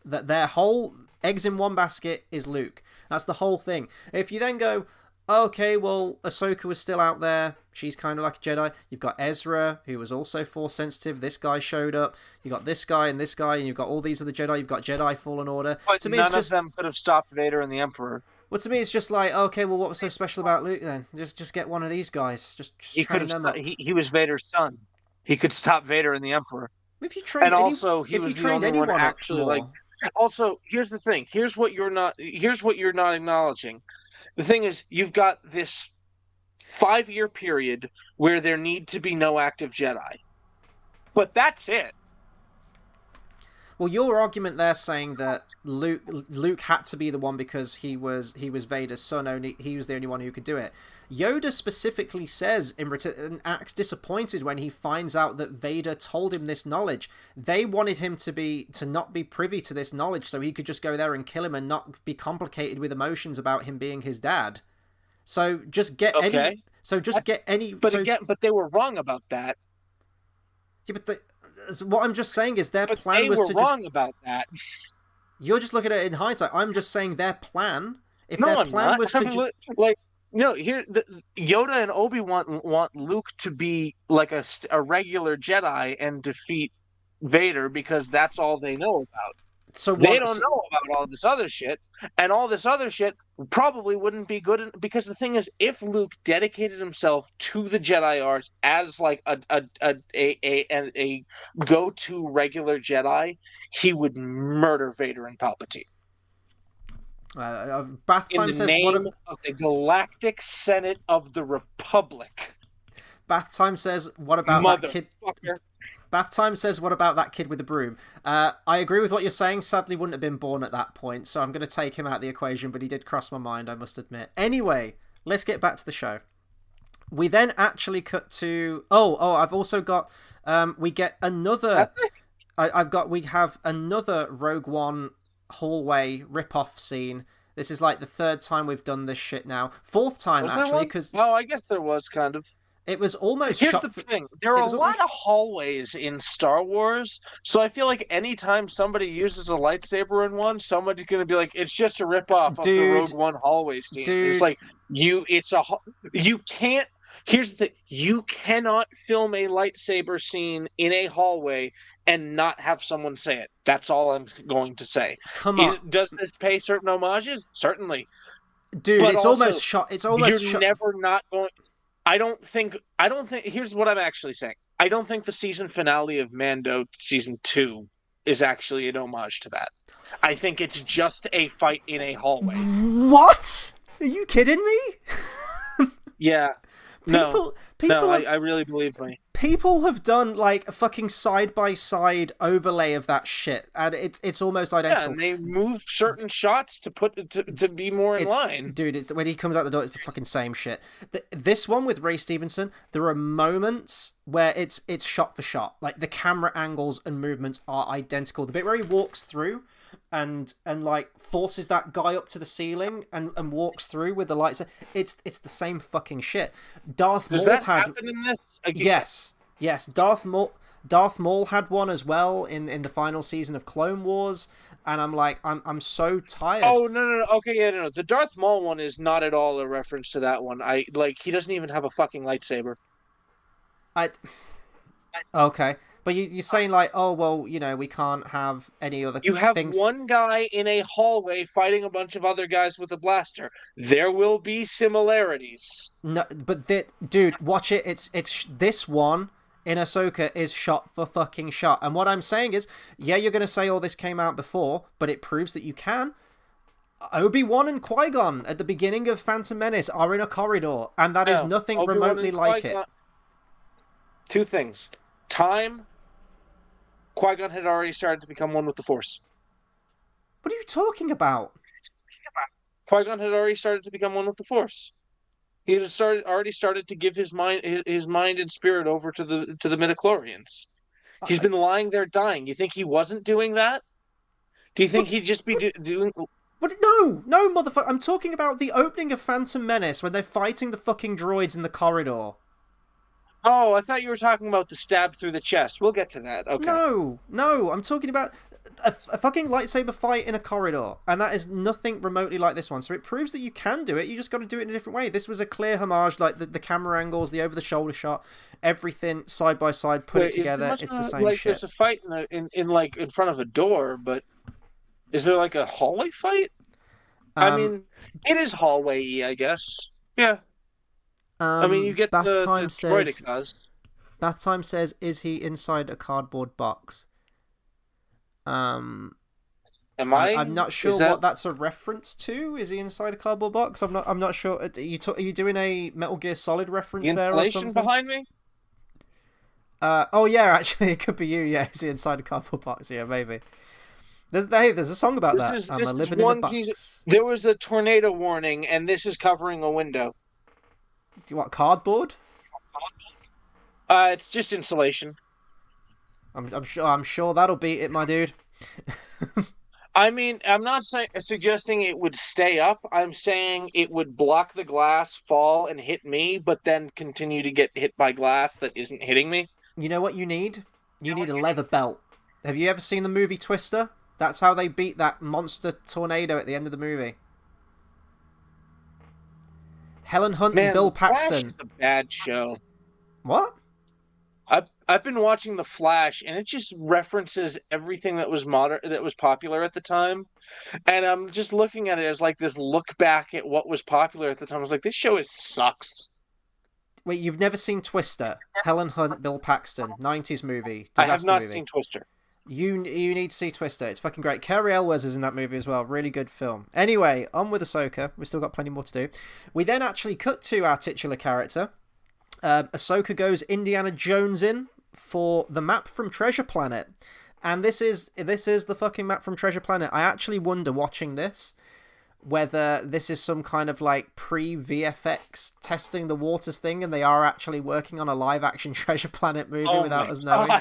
Speaker 1: Their whole eggs in one basket is Luke. That's the whole thing. If you then go, okay, well, Ahsoka was still out there. She's kind of like a Jedi. You've got Ezra, who was also Force sensitive. This guy showed up. You got this guy, and you've got all these other Jedi. You've got Jedi Fallen Order.
Speaker 2: But to me, none of them could have stopped Vader and the Emperor.
Speaker 1: Well, to me, it's just like, okay, well, what was so special about Luke then? Just get one of these guys. Just train them up.
Speaker 2: He was Vader's son. He could stop Vader and the Emperor.
Speaker 1: If you trained,
Speaker 2: he was the only one actually like. Also, here's the thing. Here's what you're not acknowledging. The thing is, you've got this 5-year period where there need to be no active Jedi, but that's it.
Speaker 1: Well, your argument there saying that Luke had to be the one because he was Vader's son, he was the only one who could do it. Yoda specifically says in return, and acts disappointed when he finds out that Vader told him this knowledge. They wanted him to not be privy to this knowledge so he could just go there and kill him and not be complicated with emotions about him being his dad. So just get any. So just get any.
Speaker 2: But they were wrong about that.
Speaker 1: Yeah, but what I'm just saying is their plan was to just...
Speaker 2: They were wrong about that.
Speaker 1: You're just looking at it in hindsight. I'm just saying their plan...
Speaker 2: Yoda and Obi-Wan want Luke to be like a regular Jedi and defeat Vader because that's all they know about. They don't know about all this other shit, and all this other shit probably wouldn't be good because the thing is, if Luke dedicated himself to the Jedi arts as like a go-to regular Jedi, he would murder Vader and Palpatine.
Speaker 1: Bath Time says,
Speaker 2: name of the Galactic Senate of the Republic.
Speaker 1: Bath Time says, what about that kid? Bath Time says, what about that kid with the broom? I agree with what you're saying. Sadly, wouldn't have been born at that point, so I'm going to take him out of the equation, but he did cross my mind, I must admit. Anyway, let's get back to the show. We then actually cut to... I've also got... we get another... We have another Rogue One hallway rip-off scene. This is like the 3rd time we've done this shit now. 4th time, actually, because...
Speaker 2: Oh, I guess there was, kind of.
Speaker 1: It was almost
Speaker 2: Here's
Speaker 1: shot
Speaker 2: the
Speaker 1: for...
Speaker 2: thing. There are
Speaker 1: it
Speaker 2: a
Speaker 1: was
Speaker 2: lot
Speaker 1: almost...
Speaker 2: of hallways in Star Wars, so I feel like anytime somebody uses a lightsaber in one, somebody's going to be like, it's just a ripoff of the Rogue One hallway scene. It's like, you can't... Here's the thing. You cannot film a lightsaber scene in a hallway and not have someone say it. That's all I'm going to say.
Speaker 1: Come on.
Speaker 2: Does this pay certain homages? Certainly.
Speaker 1: Dude,
Speaker 2: But
Speaker 1: it's
Speaker 2: also,
Speaker 1: almost shot... It's almost
Speaker 2: you're
Speaker 1: shot...
Speaker 2: never not going... I don't think. Here's what I'm actually saying. I don't think the season finale of Mando season 2 is actually an homage to that. I think it's just a fight in a hallway.
Speaker 1: What? Are you kidding me?
Speaker 2: Yeah.
Speaker 1: People
Speaker 2: I really believe me.
Speaker 1: People have done like a fucking side-by-side overlay of that shit, and it's almost identical.
Speaker 2: Yeah, and they move certain shots to be more in line.
Speaker 1: Dude, when he comes out the door, it's the fucking same shit. This one with Ray Stevenson, there are moments where it's shot for shot. Like, the camera angles and movements are identical. The bit where he walks through and like forces that guy up to the ceiling and walks through with the lights, it's the same fucking shit. Darth Maul
Speaker 2: happen in this?
Speaker 1: Yes. Darth Maul had one as well in the final season of Clone Wars, and I'm so tired.
Speaker 2: Oh no. Okay, yeah, no. The Darth Maul one is not at all a reference to that one. He doesn't even have a fucking lightsaber.
Speaker 1: Okay. But you're saying, like, oh, well, you know, we can't have any other things.
Speaker 2: You have one guy in a hallway fighting a bunch of other guys with a blaster. There will be similarities.
Speaker 1: No, but dude, watch it. It's this one in Ahsoka is shot for fucking shot. And what I'm saying is, yeah, you're going to say all this came out before, but it proves that you can. Obi-Wan and Qui-Gon at the beginning of Phantom Menace are in a corridor, and that is nothing remotely like it.
Speaker 2: Two things. Time... Qui-Gon had already started to become one with the Force.
Speaker 1: What are you talking about?
Speaker 2: Qui-Gon had already started to become one with the Force. He had already started to give his mind and spirit over to the midichlorians. He's been lying there dying. You think he wasn't doing that? Do you think he'd just be doing...
Speaker 1: What? No, motherfucker. I'm talking about the opening of Phantom Menace when they're fighting the fucking droids in the corridor.
Speaker 2: Oh, I thought you were talking about the stab through the chest. We'll get to that. Okay.
Speaker 1: No, I'm talking about a fucking lightsaber fight in a corridor, and that is nothing remotely like this one. So it proves that you can do it. You just got to do it in a different way. This was a clear homage, like the camera angles, the over-the-shoulder shot, everything side by side, put it together. It's the same shit.
Speaker 2: There's a fight in front of a door, but is there like a hallway fight? I mean, it is hallway-y, I guess. Yeah. I mean, you get the droid it does.
Speaker 1: Bath Time says, is he inside a cardboard box?
Speaker 2: I'm
Speaker 1: not sure what that's a reference to. Is he inside a cardboard box? I'm not sure. Are you doing a Metal Gear Solid reference there or something?
Speaker 2: Behind me?
Speaker 1: Oh yeah, actually it could be you. Yeah, is he inside a cardboard box? Yeah, maybe. There's a song about that. I'm living in a box.
Speaker 2: There was a tornado warning, and this is covering a window.
Speaker 1: What, cardboard?
Speaker 2: It's just insulation.
Speaker 1: I'm sure that'll beat it, my dude.
Speaker 2: I mean, I'm not suggesting it would stay up. I'm saying it would block the glass, fall, and hit me, but then continue to get hit by glass that isn't hitting me.
Speaker 1: You know what you need? You need a leather belt. Have you ever seen the movie Twister? That's how they beat that monster tornado at the end of the movie. Helen Hunt and Bill Paxton.
Speaker 2: Flash is a bad show.
Speaker 1: What?
Speaker 2: I've been watching The Flash, and it just references everything that was popular at the time. And I'm just looking at it as like this look back at what was popular at the time. I was like, this show sucks.
Speaker 1: Wait, you've never seen Twister? Helen Hunt, Bill Paxton, 90s movie.
Speaker 2: I have not seen Twister.
Speaker 1: You need to see Twister. It's fucking great. Carrie Elwes is in that movie as well. Really good film. Anyway, on with Ahsoka. We've still got plenty more to do. We then actually cut to our titular character. Ahsoka goes Indiana Jones in for the map from Treasure Planet. And this is the fucking map from Treasure Planet. I actually wonder, watching this, whether this is some kind of like pre-VFX testing the waters thing, and they are actually working on a live-action Treasure Planet movie without us knowing.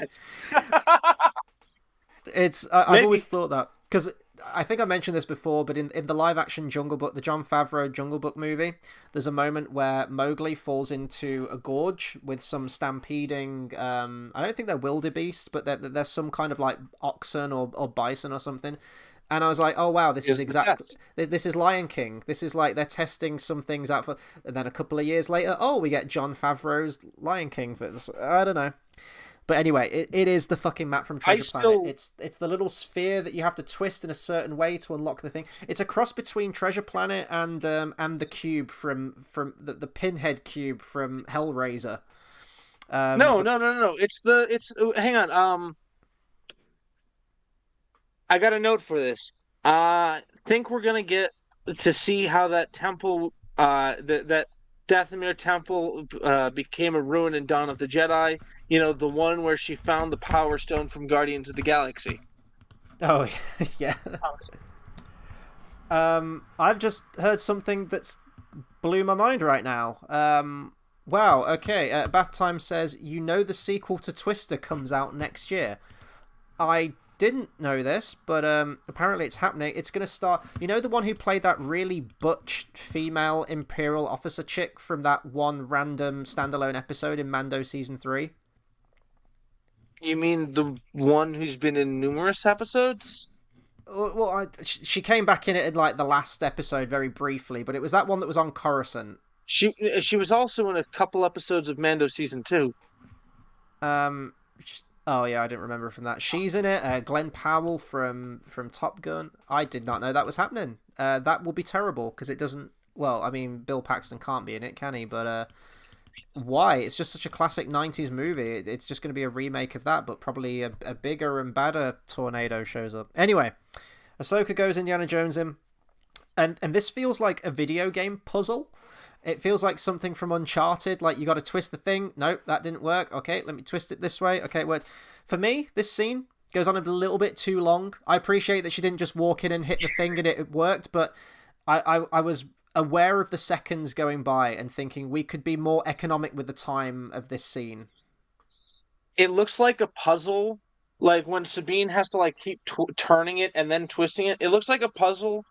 Speaker 1: I've always thought that, because I think I mentioned this before, but in the live-action Jungle Book, the Jon Favreau Jungle Book movie, there's a moment where Mowgli falls into a gorge with some stampeding, I don't think they're wildebeest, but there's some kind of like oxen or bison or something. And I was like, oh wow, this is exactly, this is Lion King. This is like, they're testing some things out for, and then a couple of years later, oh, we get Jon Favreau's Lion King for this. I don't know. But anyway, it is the fucking map from Treasure Planet. It's the little sphere that you have to twist in a certain way to unlock the thing. It's a cross between Treasure Planet and the cube from the Pinhead cube from Hellraiser.
Speaker 2: No. It's hang on. I got a note for this. Think we're gonna get to see how that temple, that Dathomir temple, became a ruin in Dawn of the Jedi. You know, the one where she found the Power Stone from Guardians of the Galaxy.
Speaker 1: Oh, yeah. I've just heard something that's blew my mind right now. Wow, okay. Bath Time says, you know the sequel to Twister comes out next year. I didn't know this, but apparently it's happening. It's going to start... You know the one who played that really butch female Imperial officer chick from that one random standalone episode in Mando Season 3?
Speaker 2: You mean the one who's been in numerous episodes?
Speaker 1: Well, she came back in it in like the last episode very briefly, but it was that one that was on Coruscant.
Speaker 2: She was also in a couple episodes of Mando Season 2.
Speaker 1: Oh yeah, I didn't remember from that. She's in it. Glenn Powell from Top Gun. I did not know that was happening. That will be terrible because it doesn't... Well, I mean, Bill Paxton can't be in it, can he? But why? It's just such a classic 90s movie. It's just going to be a remake of that, but probably a bigger and badder tornado shows up. Anyway, Ahsoka goes Indiana Jones in, and this feels like a video game puzzle. It feels like something from Uncharted, like you got to twist the thing. Nope, that didn't work. Okay, let me twist it this way. Okay, it worked. For me, this scene goes on a little bit too long. I appreciate that she didn't just walk in and hit the thing and it worked, but I was aware of the seconds going by and thinking we could be more economic with the time of this scene.
Speaker 2: It looks like a puzzle, like when Sabine has to like keep turning it and then twisting it. It looks like a puzzle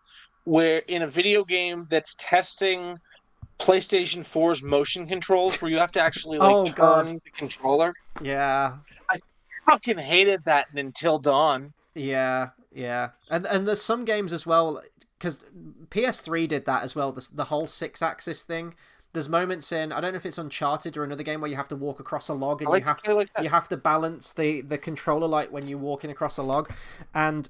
Speaker 2: where in a video game that's testing PlayStation 4's motion controls, where you have to actually like turn the controller.
Speaker 1: Yeah.
Speaker 2: I fucking hated that in Until Dawn.
Speaker 1: Yeah. And there's some games as well, because PS3 did that as well, the whole 6-axis thing. There's moments in, I don't know if it's Uncharted or another game, where you have to walk across a log and you have to balance the controller like when you're walking across a log. And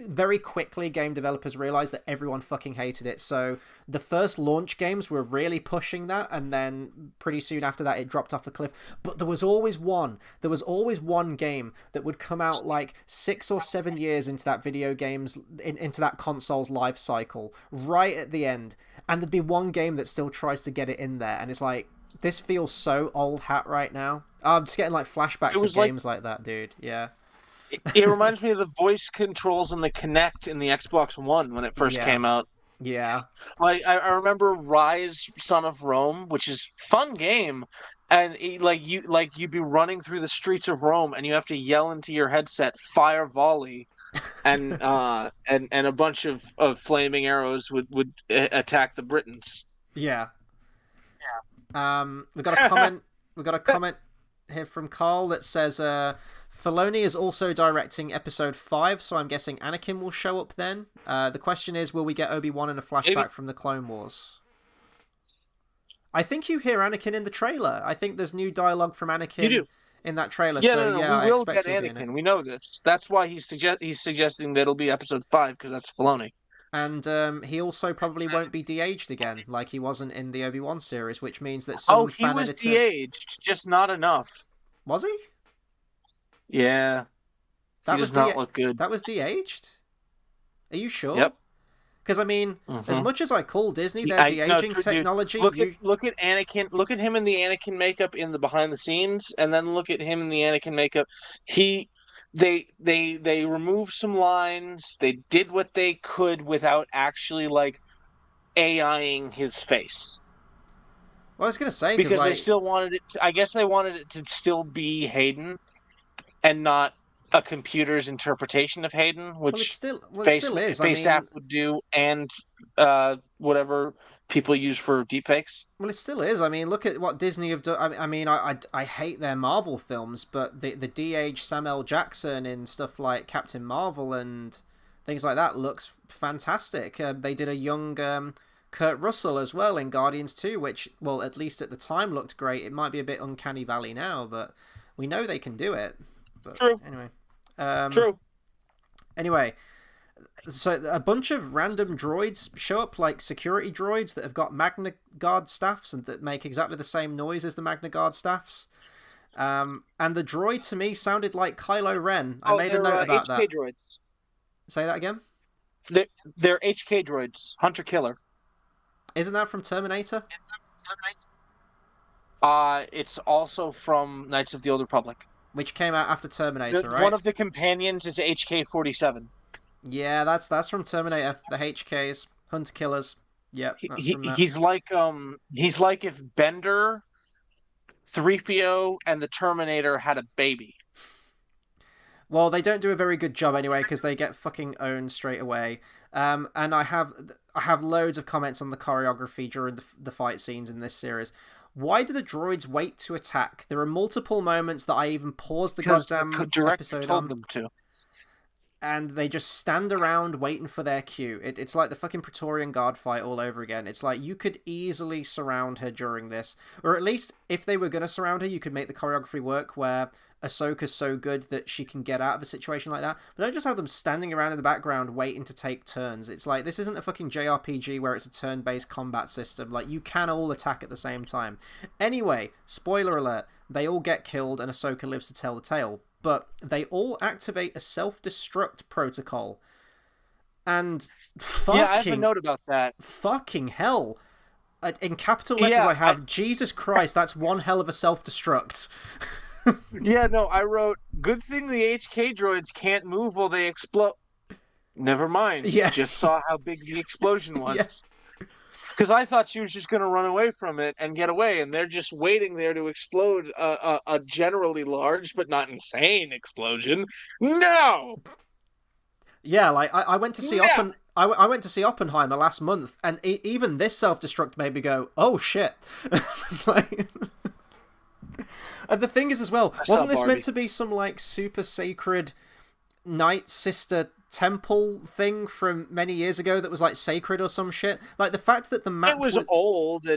Speaker 1: very quickly game developers realized that everyone fucking hated it, so the first launch games were really pushing that, and then pretty soon after that it dropped off a cliff. But there was always one game that would come out like 6 or 7 years into that video game's into that console's life cycle, right at the end, and there'd be one game that still tries to get it in there, and it's like, this feels so old hat right now. I'm just getting like flashbacks of games like that, dude. Yeah.
Speaker 2: It reminds me of the voice controls in the Kinect in the Xbox One when it first came out.
Speaker 1: Yeah.
Speaker 2: Like, I remember Rise, Son of Rome, which is a fun game, and you'd be running through the streets of Rome, and you have to yell into your headset, "Fire volley," and a bunch of flaming arrows would attack the Britons.
Speaker 1: Yeah. We got a comment here from Carl that says, Filoni is also directing episode 5, so I'm guessing Anakin will show up then. The question is, will we get Obi-Wan in a flashback from the Clone Wars? I think you hear Anakin in the trailer. I think there's new dialogue from Anakin in that trailer.
Speaker 2: Yeah, we will get Anakin. We know this. That's why he's suggesting that it'll be episode 5, because that's Filoni.
Speaker 1: And he also probably won't be de-aged again, like he wasn't in the Obi-Wan series, which means that some
Speaker 2: he was de-aged, just not enough.
Speaker 1: Was he?
Speaker 2: Yeah. He does not look good.
Speaker 1: That was de-aged? Are you sure?
Speaker 2: Yep.
Speaker 1: Because, I mean, as much as I call Disney their de-aging technology...
Speaker 2: Look at Anakin. Look at him in the Anakin makeup in the behind the scenes, and then look at him in the Anakin makeup. They removed some lines. They did what they could without actually, like, AIing his face.
Speaker 1: Well, I was going to say...
Speaker 2: Because they still wanted it... I guess they wanted it to still be Hayden, and not a computer's interpretation of Hayden,
Speaker 1: Well,
Speaker 2: which
Speaker 1: it still is. I mean,
Speaker 2: would do, and whatever people use for deepfakes.
Speaker 1: well, it still is. I mean, look at what Disney have done. I hate their Marvel films, but the de-aged Samuel Jackson in stuff like Captain Marvel and things like that looks fantastic. They did a young Kurt Russell as well in Guardians 2, which, well, at least at the time looked great. It might be a bit uncanny valley now, but we know they can do it. But
Speaker 2: True.
Speaker 1: Anyway.
Speaker 2: True.
Speaker 1: Anyway, so a bunch of random droids show up, like security droids that have got Magna Guard staffs and that make exactly the same noise as the Magna Guard staffs. And the droid to me sounded like Kylo Ren. I made a note about
Speaker 2: HK
Speaker 1: that.
Speaker 2: droids.
Speaker 1: Say that again?
Speaker 2: They're HK droids, Hunter Killer.
Speaker 1: Isn't that from Terminator?
Speaker 2: It's also from Knights of the Old Republic.
Speaker 1: Which came out after Terminator, right?
Speaker 2: One of the companions is HK-47.
Speaker 1: Yeah, that's from Terminator. The HKs, Hunter Killers. Yep, that's from that.
Speaker 2: He's like if Bender, 3PO, and the Terminator had a baby.
Speaker 1: Well, they don't do a very good job anyway because they get fucking owned straight away. And I have loads of comments on the choreography during the fight scenes in this series. Why do the droids wait to attack? There are multiple moments that I even paused the goddamn episode
Speaker 2: told them to.
Speaker 1: And they just stand around waiting for their cue. It's like the fucking Praetorian Guard fight all over again. It's like you could easily surround her during this. Or at least, if they were going to surround her, you could make the choreography work where Ahsoka's so good that she can get out of a situation like that. But don't just have them standing around in the background waiting to take turns. It's like, this isn't a fucking JRPG where it's a turn-based combat system. Like, you can all attack at the same time. Anyway, spoiler alert, they all get killed and Ahsoka lives to tell the tale. But they all activate a self-destruct protocol. And fucking...
Speaker 2: Yeah, I have a note about that.
Speaker 1: Fucking hell. In capital letters I have, Jesus Christ, that's one hell of a self-destruct.
Speaker 2: Yeah, no, I wrote, good thing the HK droids can't move while they explode. Never mind.
Speaker 1: Yeah.
Speaker 2: Just saw how big the explosion was. Because I thought she was just going to run away from it and get away, and they're just waiting there to explode a generally large but not insane explosion. No!
Speaker 1: Yeah, like, I went to see I went to see Oppenheimer last month, and even this self-destruct made me go, oh shit. Like... And the thing is as well, wasn't this meant to be some like super sacred Night Sister temple thing from many years ago that was like sacred or some shit? Like the fact that the map
Speaker 2: was old,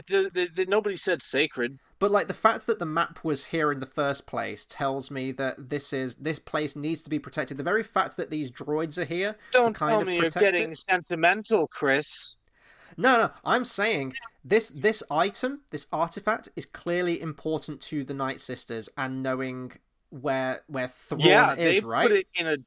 Speaker 2: nobody said sacred.
Speaker 1: But like the fact that the map was here in the first place tells me that this place needs to be protected. The very fact that these droids are here to kind of protect it. Don't tell me you're getting
Speaker 2: sentimental, Chris.
Speaker 1: No, I'm saying this item, this artifact, is clearly important to the Night Sisters and knowing where Thrawn is, right?
Speaker 2: Yeah, they put it in a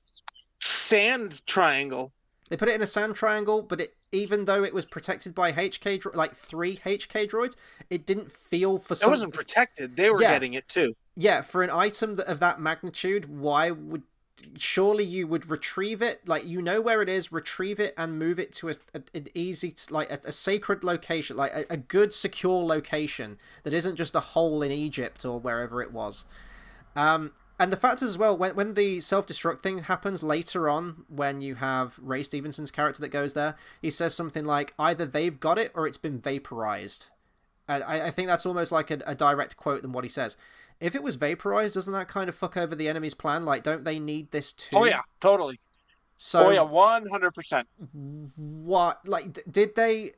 Speaker 2: sand triangle.
Speaker 1: They put it in a sand triangle, but even though it was protected by like 3 HK droids, it didn't feel for some...
Speaker 2: It wasn't protected. They were getting it too.
Speaker 1: Yeah, for an item of that magnitude, surely you would retrieve it, like, you know where it is, retrieve it and move it to an easy, like a sacred location, like a good secure location that isn't just a hole in Egypt or wherever it was. And the fact is as well, when the self-destruct thing happens later on, when you have Ray Stevenson's character that goes there, he says something like, either they've got it or it's been vaporized. I think that's almost like a direct quote than what he says. If it was vaporized, doesn't that kind of fuck over the enemy's plan? Like, don't they need this too?
Speaker 2: Oh yeah, totally.
Speaker 1: So,
Speaker 2: 100%.
Speaker 1: What, like, did they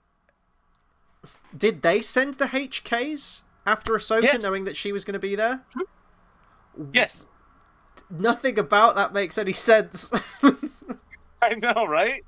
Speaker 1: send the HKs after Ahsoka, knowing that she was going to be there?
Speaker 2: Yes.
Speaker 1: Nothing about that makes any sense.
Speaker 2: I know, right?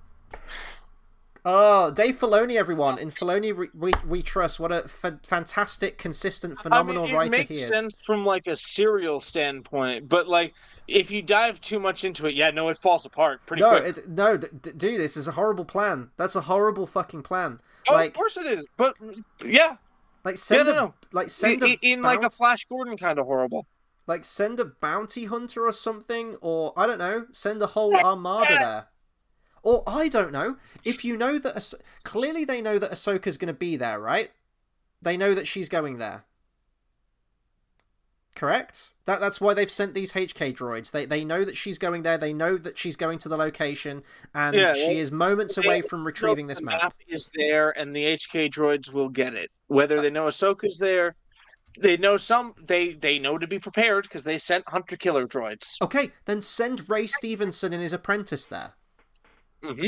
Speaker 1: Oh, Dave Filoni, everyone. In Filoni, we trust. What a fantastic, consistent, phenomenal writer he is.
Speaker 2: It makes sense from, like, a serial standpoint, but, like, if you dive too much into it, it falls apart pretty quick.
Speaker 1: Do this is a horrible plan. That's a horrible fucking plan.
Speaker 2: Oh, like, of course it is, but, yeah.
Speaker 1: Like, send
Speaker 2: like a Flash Gordon kind of horrible.
Speaker 1: Like, send a bounty hunter or something, or, I don't know, send a whole armada there. Or, I don't know, if you know that... Clearly they know that Ahsoka's going to be there, right? They know that she's going there. Correct. That's why they've sent these HK droids. They know that she's going there. They know that she's going to the location, and she is moments away from retrieving this map.
Speaker 2: The map is there, and the HK droids will get it. Whether they know Ahsoka's there, they know they know to be prepared because they sent hunter killer droids.
Speaker 1: Okay, then send Ray Stevenson and his apprentice there.
Speaker 2: Mm-hmm.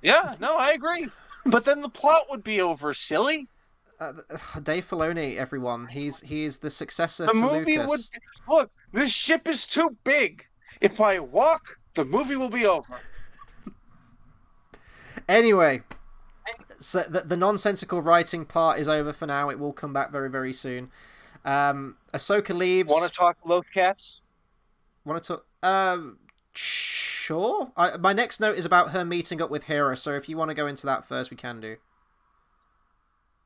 Speaker 2: Yeah, no, I agree. But then the plot would be over, silly.
Speaker 1: Dave Filoni, everyone. He is the successor to
Speaker 2: movie
Speaker 1: Lucas.
Speaker 2: Look, this ship is too big. If I walk, the movie will be over.
Speaker 1: Anyway, so the nonsensical writing part is over for now. It will come back very, very soon. Ahsoka leaves.
Speaker 2: Want to talk Loth Cats?
Speaker 1: Want to talk? Sure. My next note is about her meeting up with Hera, so if you want to go into that first, we can do.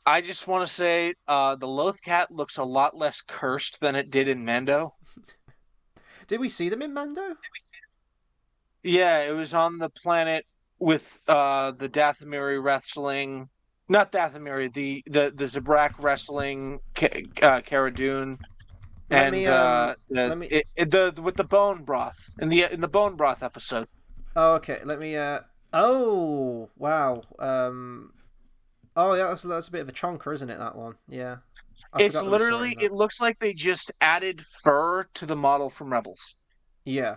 Speaker 2: I just want to say the Loth Cat looks a lot less cursed than it did in Mando.
Speaker 1: Did we see them in Mando?
Speaker 2: Yeah, it was on the planet with the Dathomiri wrestling. Not Dathomiri, the Zabrak wrestling Cara Dune. And with the bone broth in the bone broth episode.
Speaker 1: Oh, okay. Let me. Oh, wow. Oh, yeah. That's a bit of a chonker, isn't it? That one. Yeah.
Speaker 2: It's literally. It looks like they just added fur to the model from Rebels.
Speaker 1: Yeah.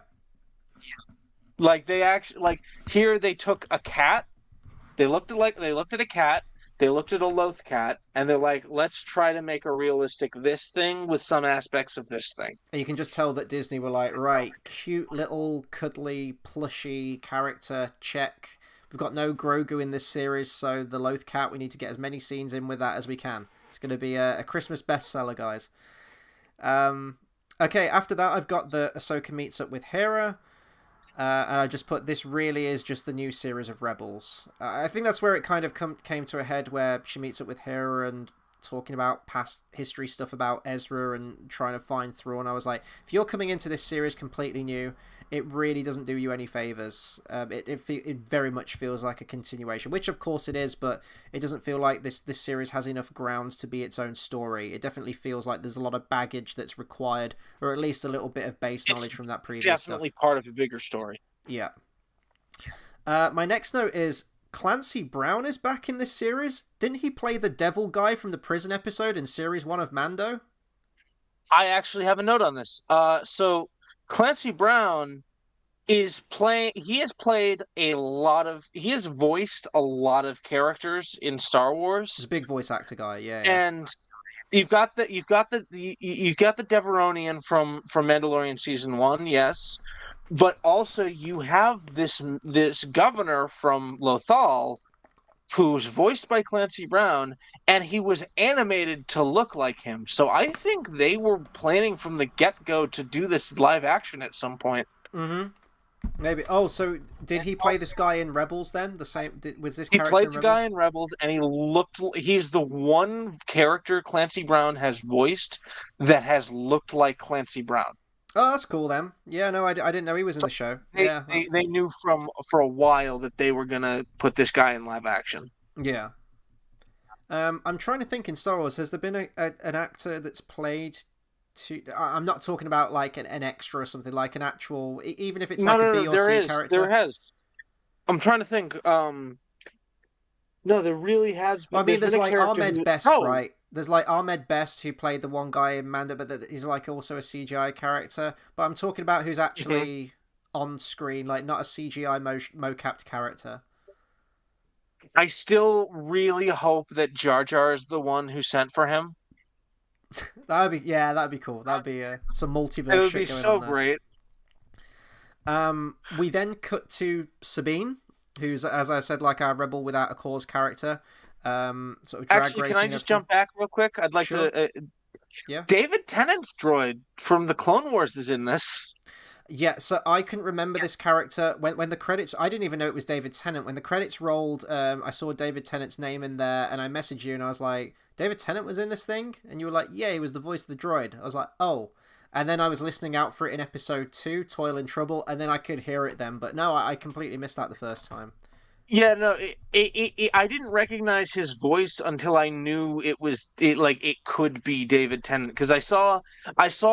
Speaker 2: Like they actually here they took a cat. They looked at a cat. They looked at a Loth Cat, and they're like, let's try to make a realistic this thing with some aspects of this thing.
Speaker 1: And you can just tell that Disney were like, right, cute little cuddly plushy character, check. We've got no Grogu in this series, so the Loth Cat, we need to get as many scenes in with that as we can. It's going to be a Christmas bestseller, guys. Okay, after that, I've got the Ahsoka meets up with Hera. And I just put, this really is just the new series of Rebels. I think that's where it kind of came to a head, where she meets up with Hera and talking about past history stuff about Ezra and trying to find through. And I was like, if you're coming into this series completely new, it really doesn't do you any favors. It very much feels like a continuation, which of course it is, but it doesn't feel like this series has enough grounds to be its own story. It definitely feels like there's a lot of baggage that's required, or at least a little bit of base knowledge from that previous
Speaker 2: definitely
Speaker 1: stuff.
Speaker 2: Part of a bigger story.
Speaker 1: Yeah. My next note is Clancy Brown is back in this series. Didn't he play the devil guy from the prison episode in Series 1 of Mando?
Speaker 2: I actually have a note on this. So Clancy Brown is playing. He has voiced a lot of characters in Star Wars.
Speaker 1: He's a big voice actor guy, yeah.
Speaker 2: And you've got the Deveronian from Mandalorian season 1, yes, but also you have this governor from Lothal, who's voiced by Clancy Brown, and he was animated to look like him. So I think they were planning from the get-go to do this live action at some point.
Speaker 1: Mm-hmm. Maybe. Oh, so did he play this guy in Rebels then? The same? Was this
Speaker 2: He
Speaker 1: character
Speaker 2: played
Speaker 1: in
Speaker 2: the
Speaker 1: Rebels?
Speaker 2: guy in Rebels, and he's the one character Clancy Brown has voiced that has looked like Clancy Brown.
Speaker 1: Oh, that's cool then. Yeah, no, I didn't know he was in the show.
Speaker 2: They knew for a while that they were going to put this guy in live action.
Speaker 1: Yeah. I'm trying to think in Star Wars, has there been an actor that's played... I'm not talking about like an extra or something, like an actual, even if it's like a B or C character.
Speaker 2: There has. I'm trying to think. No, there really has been.
Speaker 1: Well, I mean, there's like Ahmed Best, right? There's like Ahmed Best who played the one guy in Mando, but he's like also a CGI character. But I'm talking about who's actually on screen, like not a CGI mocapped character.
Speaker 2: I still really hope that Jar Jar is the one who sent for him.
Speaker 1: That'd be cool. That'd be some multiverse.
Speaker 2: It would
Speaker 1: shit
Speaker 2: be
Speaker 1: going
Speaker 2: so
Speaker 1: on there.
Speaker 2: great.
Speaker 1: We then cut to Sabine, who's, as I said, like our rebel without a cause character. Sort of drag
Speaker 2: Actually,
Speaker 1: racing.
Speaker 2: can I just jump back real quick? I'd like to.
Speaker 1: Yeah.
Speaker 2: David Tennant's droid from the Clone Wars is in this.
Speaker 1: Yeah, so I couldn't remember this character when the credits. I didn't even know it was David Tennant. When the credits rolled, I saw David Tennant's name in there, and I messaged you, and I was like, "David Tennant was in this thing," and you were like, "Yeah, he was the voice of the droid." I was like, "Oh," and then I was listening out for it in episode 2, Toil and Trouble, and then I could hear it then. But no, I completely missed that the first time.
Speaker 2: Yeah, no, I didn't recognize his voice until I knew it could be David Tennant because I saw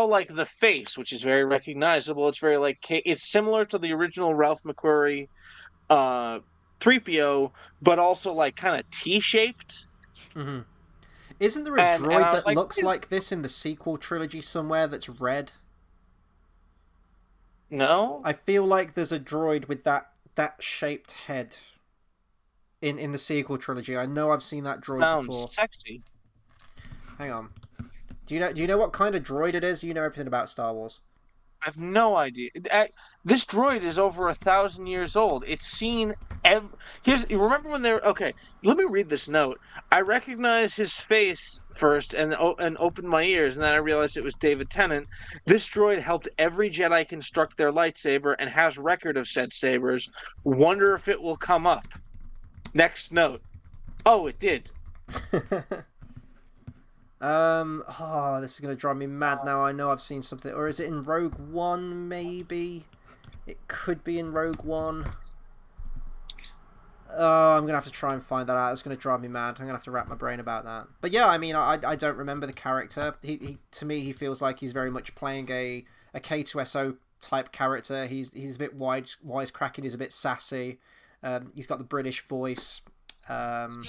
Speaker 2: like the face, which is very recognizable. It's very like it's similar to the original Ralph McQuarrie, uh, 3PO, but also like kind of T-shaped.
Speaker 1: Hmm. Isn't there a
Speaker 2: And
Speaker 1: droid
Speaker 2: I was
Speaker 1: that
Speaker 2: like,
Speaker 1: looks like this in the sequel trilogy somewhere that's red?
Speaker 2: no,
Speaker 1: I feel like there's a droid with that shaped head in the sequel trilogy. I know I've seen that droid
Speaker 2: sounds
Speaker 1: before.
Speaker 2: sexy.
Speaker 1: Hang on. Do you know what kind of droid it is? You know everything about Star Wars.
Speaker 2: I have no idea. This droid is over 1,000 years old. It's seen. You remember when they're okay? Let me read this note. I recognized his face first, and opened my ears, and then I realized it was David Tennant. This droid helped every Jedi construct their lightsaber and has record of said sabers. Wonder if it will come up. Next note. Oh, it did.
Speaker 1: Oh, this is gonna drive me mad now. I know I've seen something, or is it in Rogue One? Maybe it could be in Rogue One. Oh, I'm gonna have to try and find that out. It's gonna drive me mad. I'm gonna have to wrap my brain about that. But yeah, I mean, I don't remember the character. He to me he feels like he's very much playing a K2SO type character. He's a bit wisecracking. He's a bit sassy. He's got the British voice.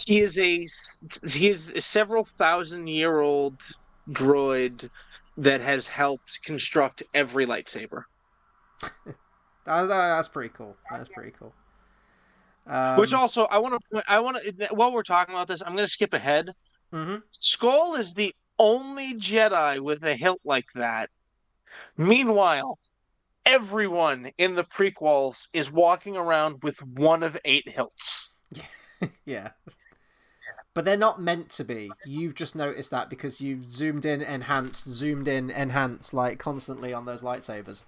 Speaker 2: He is a several thousand-year-old droid that has helped construct every lightsaber.
Speaker 1: That's pretty cool. That's pretty cool.
Speaker 2: Which also, while we're talking about this, I'm going to skip ahead.
Speaker 1: Mm-hmm.
Speaker 2: Skull is the only Jedi with a hilt like that. Meanwhile, everyone in the prequels is walking around with one of 8 hilts.
Speaker 1: Yeah. But they're not meant to be. You've just noticed that because you've zoomed in, enhanced, like constantly on those lightsabers.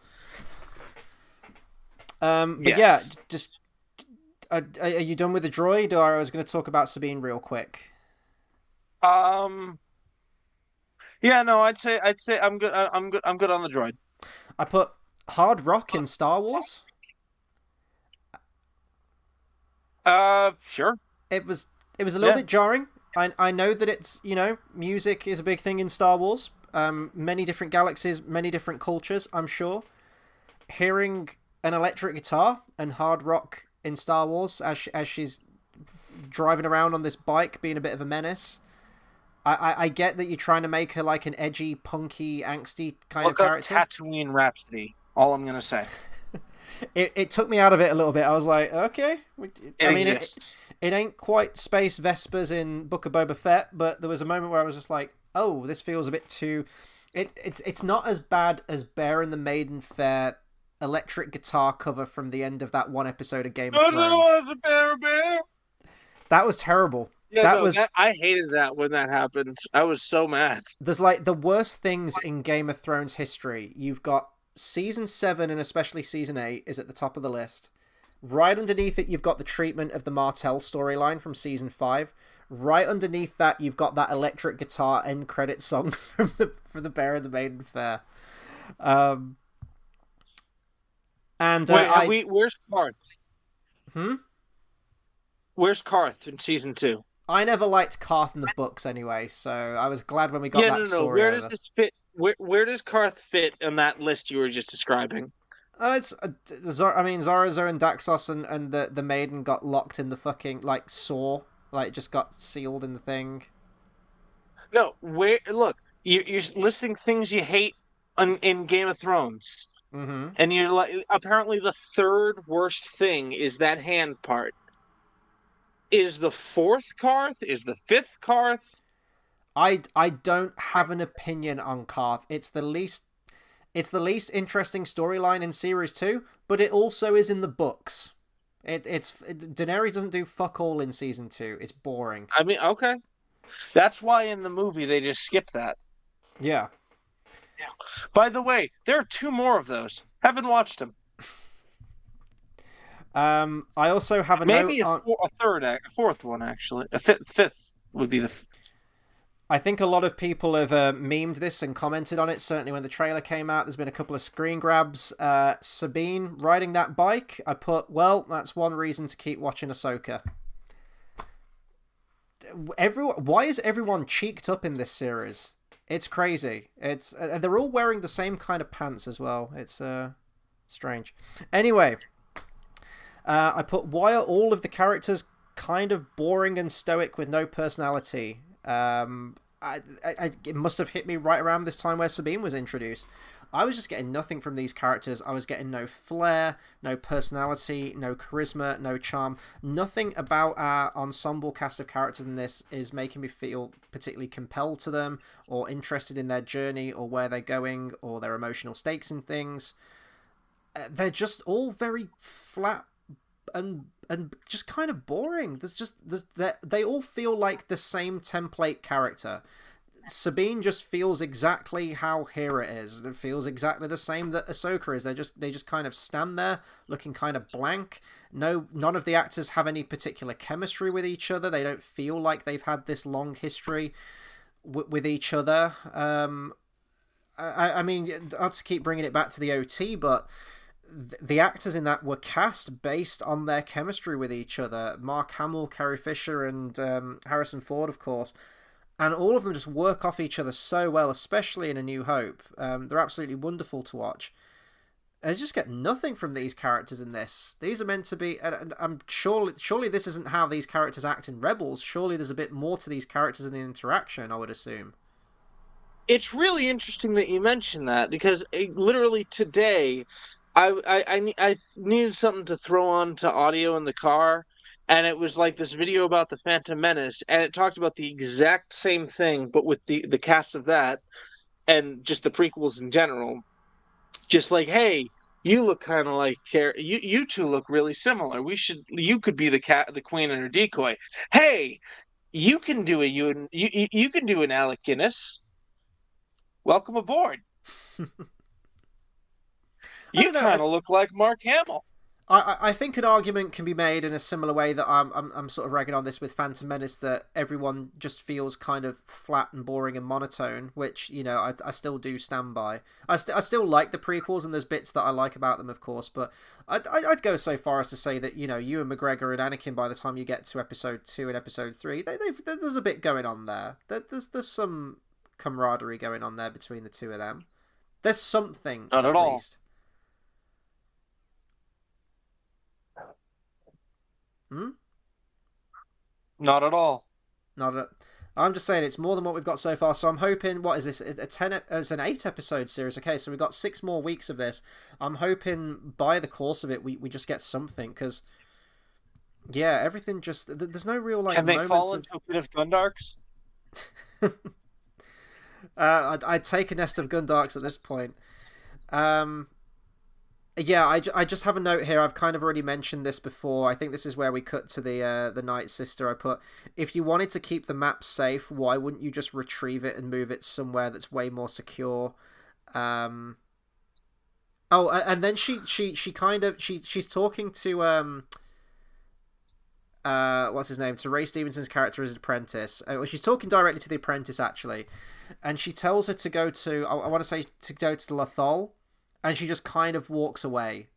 Speaker 1: But yeah, just are you done with the droid, or I was going to talk about Sabine real quick?
Speaker 2: Yeah, no, I'd say I'm good. I'm good on the droid.
Speaker 1: I put hard rock in Star Wars.
Speaker 2: Sure.
Speaker 1: It was a little bit jarring. I know that it's, music is a big thing in Star Wars. Many different galaxies, many different cultures, I'm sure. Hearing an electric guitar and hard rock in Star Wars as she's driving around on this bike, being a bit of a menace. I get that you're trying to make her like an edgy, punky, angsty kind of character.
Speaker 2: Look up Tatooine Rhapsody. All I'm gonna say.
Speaker 1: It took me out of it a little bit. I was like, okay. It ain't quite space Vespers in Book of Boba Fett, but there was a moment where I was just like, oh, this feels a bit too... It's not as bad as Bear and the Maiden Fair electric guitar cover from the end of that one episode of Game of Thrones.
Speaker 2: Bear.
Speaker 1: That was terrible.
Speaker 2: Yeah, I hated that when that happened. I was so mad.
Speaker 1: There's like the worst things in Game of Thrones history. You've got Season 7 and especially Season 8 is at the top of the list. Right underneath it, you've got the treatment of the Martell storyline from Season 5. Right underneath that, you've got that electric guitar end credit song from the Bear and the Maiden Fair.
Speaker 2: Where's Karth? Where's Karth in Season 2?
Speaker 1: I never liked Karth in the books anyway, so I was glad when we got that story.
Speaker 2: Where does this fit? Where does Karth fit in that list you were just describing?
Speaker 1: It's Zorazo and Daxos and the maiden got locked in the fucking like saw, like just got sealed in the thing.
Speaker 2: No, look, you're listing things you hate in Game of Thrones, and you're like, apparently the third worst thing is that hand part. Is the 4th Karth? Is the 5th Karth?
Speaker 1: I don't have an opinion on Karth. It's the least interesting storyline in Series 2, but it also is in the books. Daenerys doesn't do fuck all in Season 2. It's boring.
Speaker 2: I mean, okay. That's why in the movie they just skip that.
Speaker 1: Yeah.
Speaker 2: By the way, there are 2 more of those. Haven't watched them.
Speaker 1: I also have a
Speaker 2: maybe
Speaker 1: note
Speaker 2: a 4th one actually. A fifth would be the.
Speaker 1: I think a lot of people have memed this and commented on it, certainly when the trailer came out. There's been a couple of screen grabs. Sabine riding that bike, I put, well, that's one reason to keep watching Ahsoka. Why is everyone cheeked up in this series? It's crazy. It's they're all wearing the same kind of pants as well. It's strange. Anyway, I put, why are all of the characters kind of boring and stoic with no personality? It must have hit me right around this time where Sabine was introduced. I was just getting nothing from these characters. I was getting no flair, no personality, no charisma, no charm. Nothing about our ensemble cast of characters in this is making me feel particularly compelled to them, or interested in their journey, or where they're going, or their emotional stakes in things. They're just all very flat and just kind of boring. They all feel like the same template character. Sabine just feels exactly how Hera is. It feels exactly the same that Ahsoka is. They just kind of stand there looking kind of blank. None of the actors have any particular chemistry with each other. They don't feel like they've had this long history with each other. I mean, not to keep bringing it back to the OT, but the actors in that were cast based on their chemistry with each other. Mark Hamill, Carrie Fisher, and Harrison Ford, of course. And all of them just work off each other so well, especially in A New Hope. They're absolutely wonderful to watch. I just get nothing from these characters in this. These are meant to be... And I'm surely this isn't how these characters act in Rebels. Surely there's a bit more to these characters in the interaction, I would assume.
Speaker 2: It's really interesting that you mentioned that, because literally today, I needed something to throw on to audio in the car, and it was like this video about the Phantom Menace, and it talked about the exact same thing, but with the cast of that, and just the prequels in general. Just like, hey, you look kind of like you two look really similar. You could be the queen and her decoy. Hey, you can do you can do an Alec Guinness. Welcome aboard. You kind of look like Mark Hamill.
Speaker 1: I think an argument can be made in a similar way that I'm sort of ragging on this with Phantom Menace, that everyone just feels kind of flat and boring and monotone, which, you know, I still do stand by. I still like the prequels, and there's bits that I like about them, of course, but I'd go so far as to say that, you know, Ewan McGregor and Anakin, by the time you get to episode 2 and episode 3, there's a bit going on there. There's some camaraderie going on there between the two of them. There's something,
Speaker 2: Not at all.
Speaker 1: least.
Speaker 2: Not at all.
Speaker 1: I'm just saying it's more than what we've got so far. So I'm hoping, what is this? It's an 8-episode series. Okay, so we've got 6 more weeks of this. I'm hoping by the course of it we just get something, because yeah, everything just there's no real like.
Speaker 2: Can they fall into a pit of Gundarks?
Speaker 1: I'd take a nest of Gundarks at this point. Yeah, I just have a note here. I've kind of already mentioned this before. I think this is where we cut to the Night Sister. I put, if you wanted to keep the map safe, why wouldn't you just retrieve it and move it somewhere that's way more secure? Oh, and then she's talking to what's his name? To Ray Stevenson's character as an apprentice. Well, she's talking directly to the apprentice actually, and she tells her to go to I want to say to go to Lothal. And she just kind of walks away.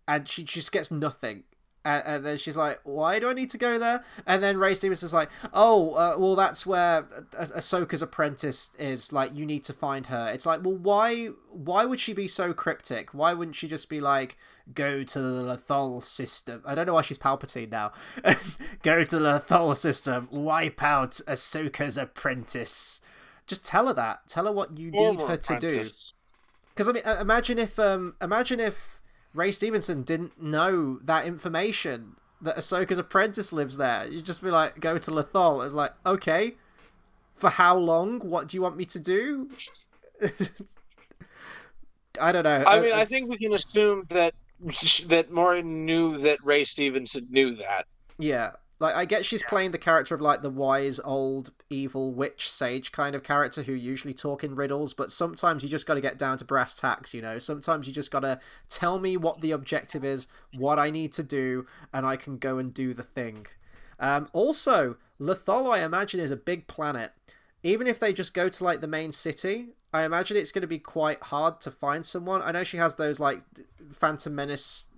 Speaker 1: And she just gets nothing. And then she's like, why do I need to go there? And then Ray Stevenson's like, well, that's where Ahsoka's apprentice is. Like, you need to find her. It's like, well, why would she be so cryptic? Why wouldn't she just be like, go to the Lothal system? I don't know why she's Palpatine now. Go to the Lothal system. Wipe out Ahsoka's apprentice. Just tell her that. Tell her what you need her to do. Because I mean, imagine if Ray Stevenson didn't know that information, that Ahsoka's apprentice lives there. You'd just be like, go to Lothal. It's like, okay, for how long? What do you want me to do? I don't know.
Speaker 2: I mean, I think we can assume that Maureen knew that Ray Stevenson knew that.
Speaker 1: Yeah. Like, I get she's playing the character of, like, the wise, old, evil witch sage kind of character who usually talk in riddles, but sometimes you just gotta get down to brass tacks, you know? Sometimes you just gotta tell me what the objective is, what I need to do, and I can go and do the thing. Also, Lothal, I imagine, is a big planet. even if they just go to like the main city, I imagine it's going to be quite hard to find someone. I know she has those like Phantom Menace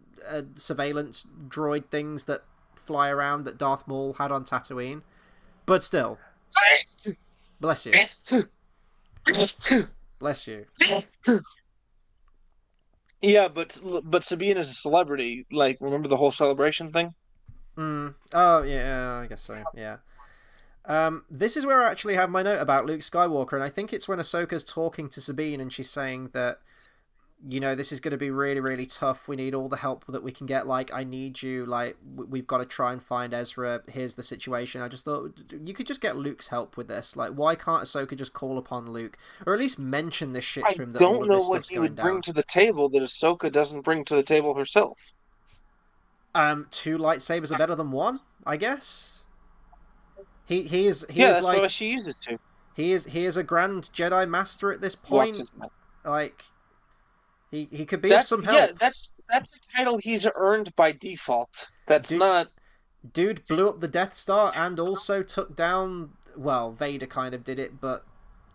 Speaker 1: surveillance droid things that fly around that Darth Maul had on Tatooine, but still, bless you, bless you.
Speaker 2: Yeah, but Sabine is a celebrity. Like, remember the whole celebration thing?
Speaker 1: Oh yeah, I guess so. Yeah. This is where I actually have my note about Luke Skywalker, and I think it's when Ahsoka's talking to Sabine and she's saying that, you know, this is going to be really, really tough. We need all the help that we can get. Like, I need you. Like, we've got to try and find Ezra. Here's the situation. I just thought you could just get Luke's help with this. Like, why can't Ahsoka just call upon Luke, or at least mention this shit to him that all of this stuff's going down?
Speaker 2: I don't know what he would bring to the table that Ahsoka doesn't bring to the table herself.
Speaker 1: 2 lightsabers are better than 1, I guess. He is
Speaker 2: that's
Speaker 1: like
Speaker 2: what she uses to.
Speaker 1: He is a Grand Jedi Master at this point. Like, he could be of some help.
Speaker 2: Yeah, that's a title he's earned by default. Dude
Speaker 1: blew up the Death Star and also took down. Well, Vader kind of did it, but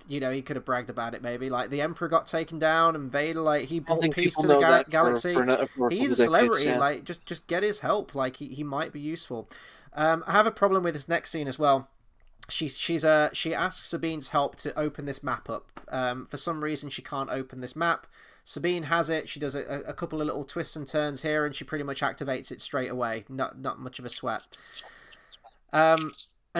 Speaker 1: you know, he could have bragged about it maybe. Like, the Emperor got taken down, and Vader, like, he brought peace to the galaxy. He's a celebrity. Yeah. Like, just get his help. Like, he might be useful. I have a problem with this next scene as well. She asks Sabine's help to open this map up. For some reason, she can't open this map. Sabine has it. She does a couple of little twists and turns here, and she pretty much activates it straight away. Not much of a sweat. And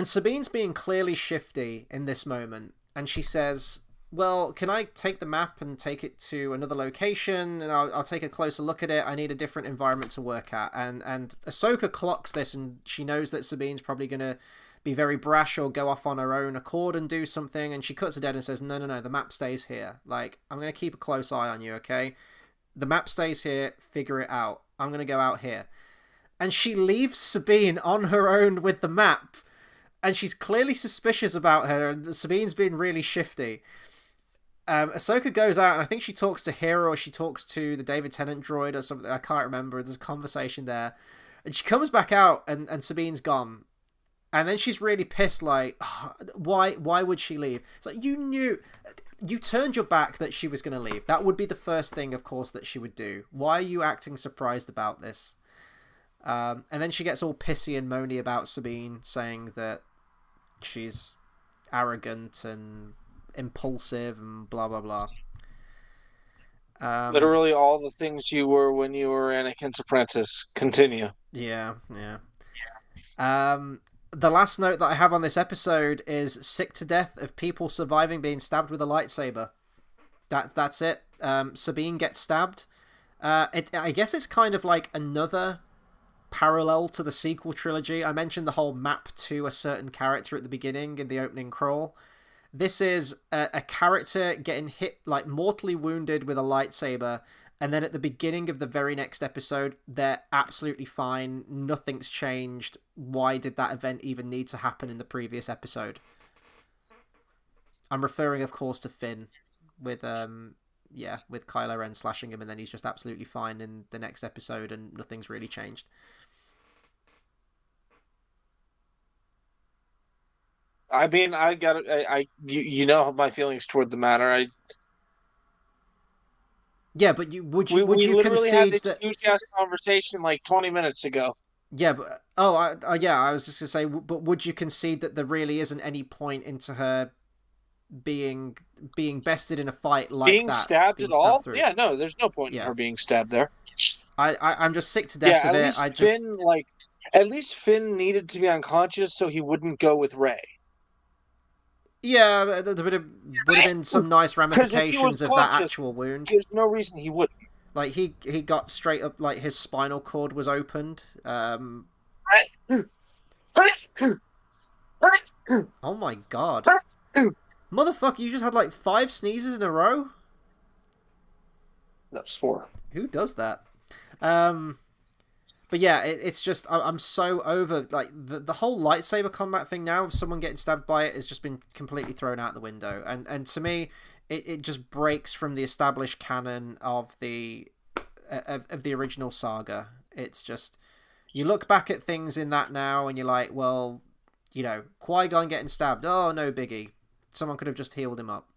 Speaker 1: Sabine's being clearly shifty in this moment, and she says, well, can I take the map and take it to another location, and I'll take a closer look at it. I need a different environment to work at. And Ahsoka clocks this, and she knows that Sabine's probably going to be very brash or go off on her own accord and do something, and she cuts it dead and says, no, the map stays here. Like, I'm going to keep a close eye on you, okay? The map stays here, figure it out. I'm going to go out here. And she leaves Sabine on her own with the map, and she's clearly suspicious about her, and Sabine's being really shifty. Ahsoka goes out, and I think she talks to Hera, or she talks to the David Tennant droid or something. I can't remember. There's a conversation there. And she comes back out, and Sabine's gone. And then she's really pissed, like, oh, why would she leave? It's like, you turned your back that she was going to leave. That would be the first thing, of course, that she would do. Why are you acting surprised about this? And then she gets all pissy and moany about Sabine, saying that she's arrogant and impulsive and blah blah blah.
Speaker 2: Literally all the things you were when you were Anakin's apprentice. Continue.
Speaker 1: Yeah. The last note that I have on this episode is sick to death of people surviving being stabbed with a lightsaber. That's it. Sabine gets stabbed. I guess it's kind of like another parallel to the sequel trilogy. I mentioned the whole map to a certain character at the beginning in the opening crawl. This is a character getting hit, like, mortally wounded with a lightsaber, and then at the beginning of the very next episode, they're absolutely fine. Nothing's changed. Why did that event even need to happen in the previous episode? I'm referring, of course, to Finn with Kylo Ren slashing him, and then he's just absolutely fine in the next episode, and nothing's really changed.
Speaker 2: I mean, you know my feelings toward the matter.
Speaker 1: Yeah, but would you
Speaker 2: literally
Speaker 1: concede
Speaker 2: had this
Speaker 1: that
Speaker 2: huge ass conversation like 20 minutes ago?
Speaker 1: Yeah, but I was just gonna say, but would you concede that there really isn't any point into her being bested in a fight like
Speaker 2: being
Speaker 1: that?
Speaker 2: Stabbed at all? Yeah, no, there's no point in her being stabbed there.
Speaker 1: I'm just sick to death of it.
Speaker 2: At least Finn needed to be unconscious so he wouldn't go with Rey.
Speaker 1: Yeah, there would have been some nice ramifications of that actual wound.
Speaker 2: There's no reason he wouldn't.
Speaker 1: Like, he got straight up, like, his spinal cord was opened. Oh my god. Motherfucker, you just had like 5 sneezes in a row?
Speaker 2: That's 4.
Speaker 1: Who does that? But yeah, it's just, I'm so over, like, the whole lightsaber combat thing now of someone getting stabbed by it has just been completely thrown out the window. And to me, it just breaks from the established canon of the original saga. It's just, you look back at things in that now and you're like, well, you know, Qui-Gon getting stabbed, oh, no biggie. someone could have just healed him up.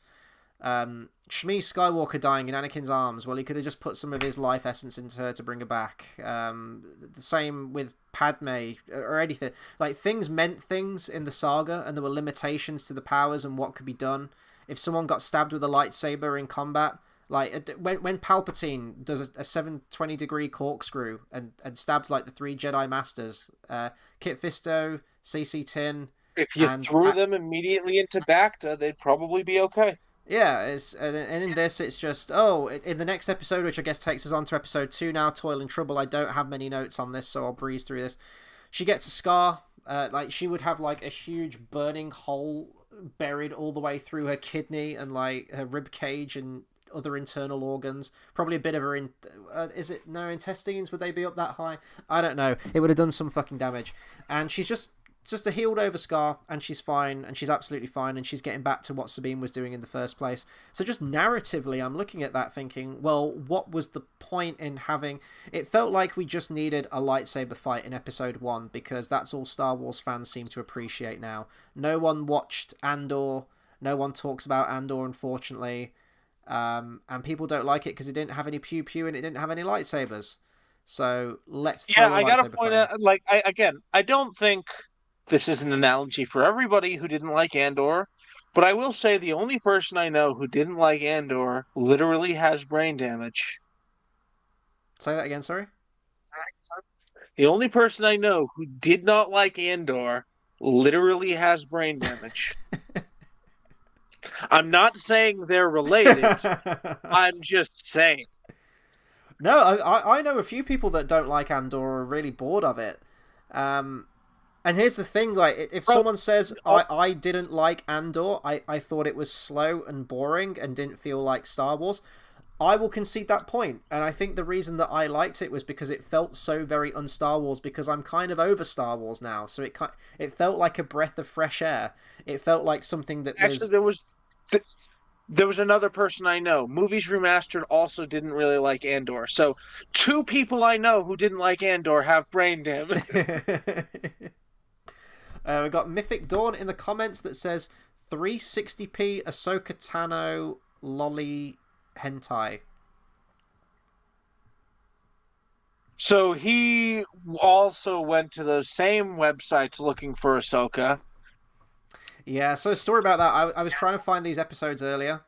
Speaker 1: Shmi Skywalker dying in Anakin's arms, well, he could have just put some of his life essence into her to bring her back. The same with Padme or anything. Like, things meant things in the saga, and there were limitations to the powers and what could be done. If someone got stabbed with a lightsaber in combat, like when Palpatine does a 720-degree corkscrew and stabs like the 3 Jedi Masters, Kit Fisto, CC Tin.
Speaker 2: If you threw them immediately into Bacta, they'd probably be okay.
Speaker 1: Yeah, and in this, it's just, in the next episode, which I guess takes us on to episode 2 now, Toil and Trouble, I don't have many notes on this, so I'll breeze through this. She gets a scar, like, she would have, like, a huge burning hole buried all the way through her kidney and, like, her rib cage and other internal organs. Probably a bit of her, intestines, would they be up that high? I don't know. It would have done some fucking damage. And she's just a healed over scar, and she's fine, and she's absolutely fine, and she's getting back to what Sabine was doing in the first place. So just narratively, I'm looking at that thinking, well, what was the point in having... It felt like we just needed a lightsaber fight in episode 1, because that's all Star Wars fans seem to appreciate now. No one watched Andor, no one talks about Andor, unfortunately, and people don't like it because it didn't have any pew-pew and it didn't have any lightsabers. So let's throw
Speaker 2: I gotta point out, like, I don't think... This is an analogy for everybody who didn't like Andor, but I will say the only person I know who didn't like Andor literally has brain damage.
Speaker 1: Say that again, sorry?
Speaker 2: The only person I know who did not like Andor literally has brain damage. I'm not saying they're related. I'm just saying.
Speaker 1: No, I know a few people that don't like Andor or are really bored of it. And here's the thing, like, if someone says, I didn't like Andor, I thought it was slow and boring and didn't feel like Star Wars, I will concede that point. And I think the reason that I liked it was because it felt so very un-Star Wars, because I'm kind of over Star Wars now. So it felt like a breath of fresh air. It felt like something that
Speaker 2: Actually, there was another person I know. Movies Remastered also didn't really like Andor. So 2 people I know who didn't like Andor have brain damage.
Speaker 1: We've got Mythic Dawn in the comments that says 360p Ahsoka Tano lolly hentai.
Speaker 2: So he also went to those same websites looking for Ahsoka.
Speaker 1: Yeah, so story about that. I was trying to find these episodes earlier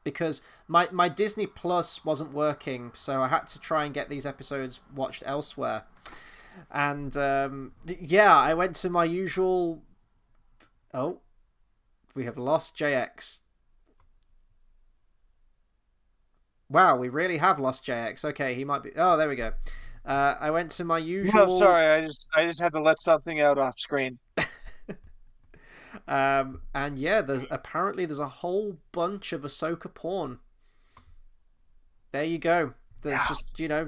Speaker 1: because my Disney Plus wasn't working, so I had to try and get these episodes watched elsewhere. And yeah, I went to my usual... Oh, we have lost JX. Wow, we really have lost JX. Okay, he might be... Oh, there we go. I went to my usual...
Speaker 2: No, sorry, I just had to let something out off screen.
Speaker 1: And yeah, there's a whole bunch of Ahsoka porn. There you go. There's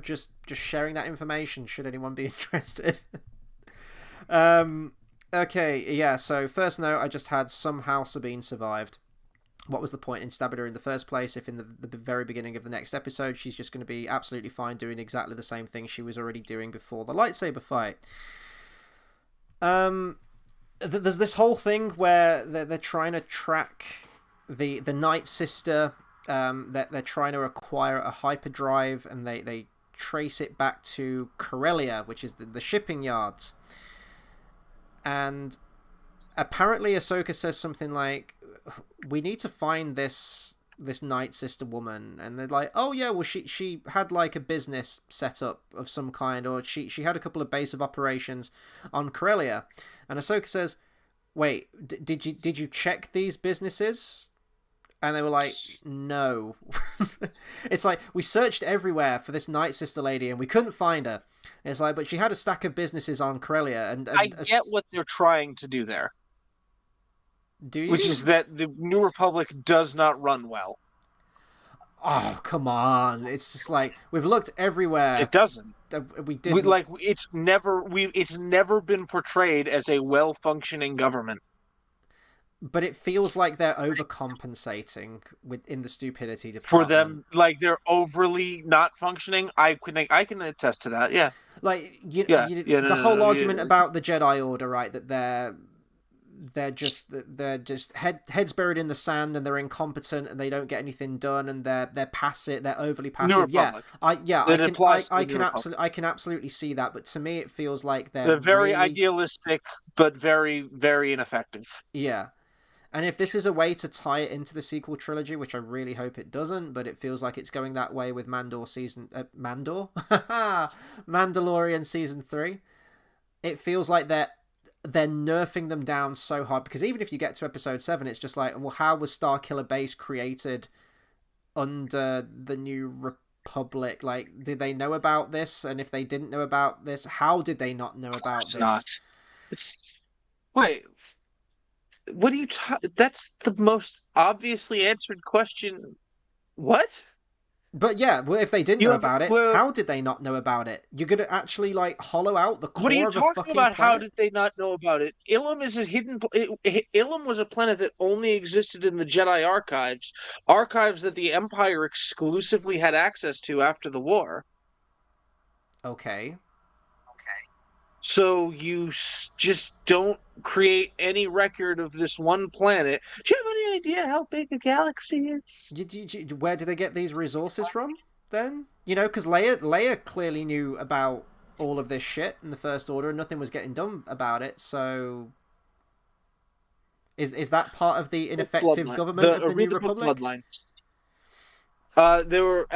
Speaker 1: just sharing that information should anyone be interested. Okay, yeah, so first note I just had somehow Sabine survived. What was the point in stabbing her in the first place if in the very beginning of the next episode she's just going to be absolutely fine doing exactly the same thing she was already doing before the lightsaber fight? There's this whole thing where they're trying to track the Night Sister. They're trying to acquire a hyperdrive, and they trace it back to Corellia, which is the shipping yards. And apparently Ahsoka says something like, we need to find this Night Sister woman. And they're like, oh yeah, well she had like a business set up of some kind, or she had a couple of base of operations on Corellia. And Ahsoka says, wait, did you check these businesses? And they were like, no. It's like, we searched everywhere for this Night Sister lady and we couldn't find her. It's like, but she had a stack of businesses on Corellia. And
Speaker 2: I get what they're trying to do there.
Speaker 1: Do you?
Speaker 2: Which is that the New Republic does not run well.
Speaker 1: Oh, come on. It's just like, we've looked everywhere.
Speaker 2: It doesn't.
Speaker 1: We didn't.
Speaker 2: It's never been portrayed as a well-functioning government.
Speaker 1: But it feels like they're overcompensating in the stupidity department.
Speaker 2: For them, like, they're overly not functioning. I can attest to that. Yeah.
Speaker 1: Like the whole argument about the Jedi Order, right? That they're just heads buried in the sand, and they're incompetent, and they don't get anything done, and they're passive, they're overly passive. I can absolutely see that, but to me it feels like
Speaker 2: they're very idealistic but very, very ineffective.
Speaker 1: Yeah. And if this is a way to tie it into the sequel trilogy, which I really hope it doesn't, but it feels like it's going that way with Mandalorian season 3. It feels like they're nerfing them down so hard, because even if you get to episode 7, it's just like, well, how was Starkiller Base created under the New Republic? Like, did they know about this? And if they didn't know about this, how did they not know about this?
Speaker 2: Wait. What are you that's the most obviously answered question. What?
Speaker 1: But yeah, well, if they didn't know about it, how did they not know about it? You're gonna actually like hollow out the core of a fucking planet?
Speaker 2: What are you talking about? How did they not know about it? Ilum is a hidden. Ilum was a planet that only existed in the Jedi archives that the Empire exclusively had access to after the war.
Speaker 1: Okay.
Speaker 2: So you just don't create any record of this one planet. Do you have any idea how big a galaxy is?
Speaker 1: Where do they get these resources from, then? You know, because Leia clearly knew about all of this shit in the First Order, and nothing was getting done about it, so... Is that part of the ineffective government of the New Republic?
Speaker 2: Bloodlines. There were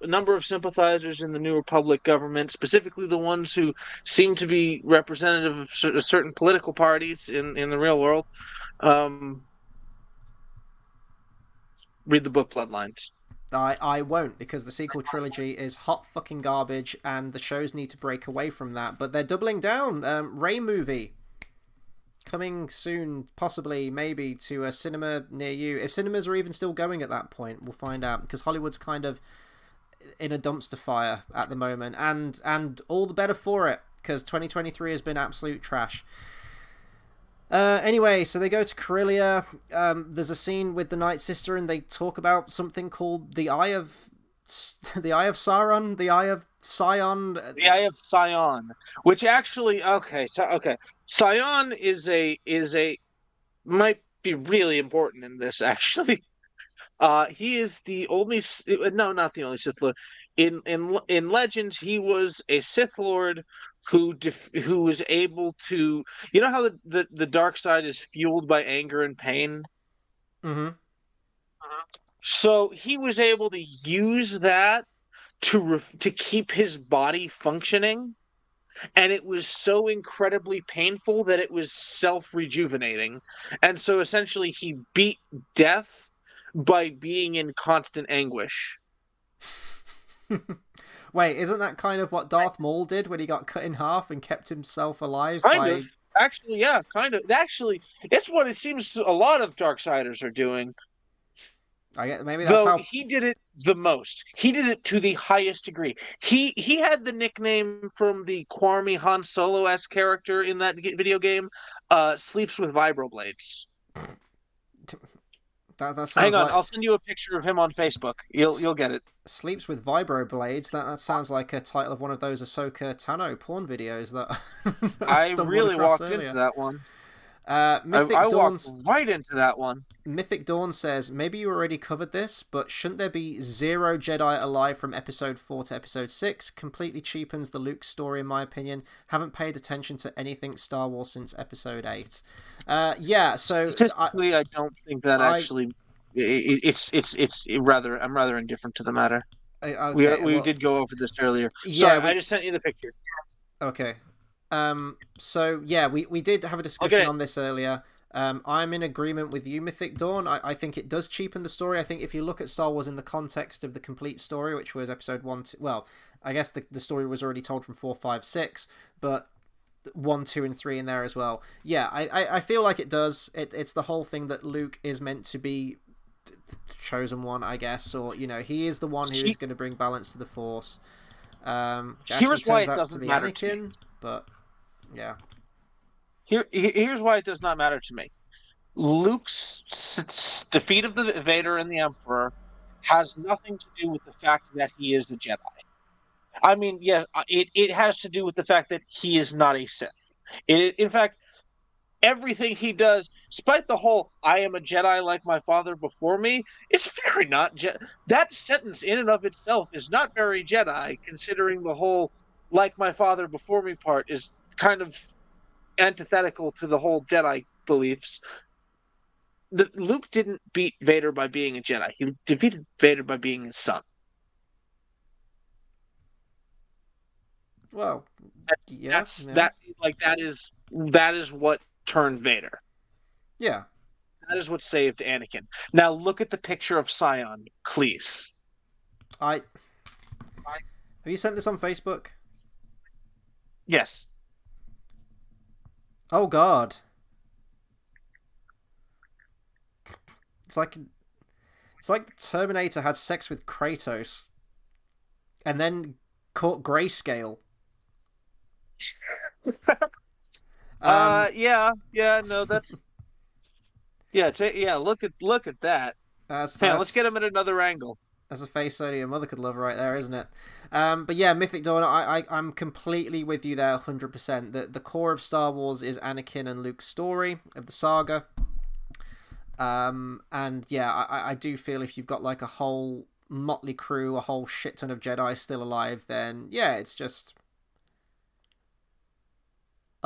Speaker 2: a number of sympathizers in the New Republic government, specifically the ones who seem to be representative of certain political parties in the real world. Read the book Bloodlines.
Speaker 1: I won't, because the sequel trilogy is hot fucking garbage, and the shows need to break away from that. But they're doubling down. Rey movie. Coming soon, possibly, maybe, to a cinema near you. If cinemas are even still going at that point, we'll find out, because Hollywood's kind of in a dumpster fire at the moment, and all the better for it, because 2023 has been absolute trash. Anyway, so they go to Corellia. There's a scene with the Night Sister, and they talk about something called the Eye of Sauron, the Eye of Sion.
Speaker 2: The Eye of Sion, which actually, Sion is might be really important in this, actually. He is the only, not the only Sith Lord. In Legends, he was a Sith Lord who was able to, you know how the dark side is fueled by anger and pain?
Speaker 1: Mm-hmm.
Speaker 2: So he was able to use that to keep his body functioning, and it was so incredibly painful that it was self-rejuvenating. And so essentially he beat death by being in constant anguish.
Speaker 1: Wait, isn't that kind of what Darth Maul did when he got cut in half and kept himself alive?
Speaker 2: Kind of. Actually, yeah, kind of. Actually, it's what it seems a lot of Darksiders are doing.
Speaker 1: Maybe that's how
Speaker 2: he did it the most. He did it to the highest degree. He had the nickname from the Kwame Han Solo-esque character in that video game, sleeps with vibroblades.
Speaker 1: That sounds
Speaker 2: Hang on, I'll send you a picture of him on Facebook. You'll get it.
Speaker 1: Sleeps with vibroblades. That sounds like a title of one of those Ahsoka Tano porn videos that
Speaker 2: I really walked into that one.
Speaker 1: Mythic
Speaker 2: I
Speaker 1: Dawn
Speaker 2: walked right into that one.
Speaker 1: Mythic Dawn says, maybe you already covered this, but shouldn't there be 0 Jedi alive from episode 4 to episode 6? Completely cheapens the Luke story, in my opinion. Haven't paid attention to anything Star Wars since episode 8. Yeah, so
Speaker 2: statistically, I don't think that actually. I'm rather indifferent to the matter.
Speaker 1: Okay,
Speaker 2: we did go over this earlier.
Speaker 1: Yeah,
Speaker 2: I just sent you the picture.
Speaker 1: Okay. So yeah, we did have a discussion on this earlier. I'm in agreement with you, Mythic Dawn. I think it does cheapen the story. I think if you look at Star Wars in the context of the complete story, which was episode 1, 2, well, I guess the story was already told from 4, 5, 6, but 1, 2, and 3 in there as well. Yeah, I feel like it does. It's the whole thing that Luke is meant to be the chosen one, I guess, or he is the one who is going to bring balance to the Force.
Speaker 2: Here's why it doesn't matter
Speaker 1: Anakin,
Speaker 2: to me.
Speaker 1: But yeah.
Speaker 2: Here's why it does not matter to me. Luke's defeat of the Vader and the Emperor has nothing to do with the fact that he is a Jedi. I mean, yeah, it has to do with the fact that he is not a Sith. In fact, everything he does, despite the whole "I am a Jedi like my father before me," it's very not that sentence in and of itself is not very Jedi, considering the whole "like my father before me" part is kind of antithetical to the whole Jedi beliefs. Luke didn't beat Vader by being a Jedi. He defeated Vader by being his son.
Speaker 1: Well, yeah,
Speaker 2: that is what turned Vader.
Speaker 1: Yeah.
Speaker 2: That is what saved Anakin. Now look at the picture of Sion, please.
Speaker 1: Have you sent this on Facebook?
Speaker 2: Yes.
Speaker 1: Oh God. It's like the Terminator had sex with Kratos and then caught grayscale.
Speaker 2: No, that's look at that. Let's get him at another angle.
Speaker 1: That's a face only a mother could love right there, isn't it? But yeah, Mythic Dawn, I'm completely with you there, 100%. The core of Star Wars is Anakin and Luke's story of the saga. And yeah, I do feel if you've got like a whole motley crew, a whole shit ton of Jedi still alive, then yeah, it's just...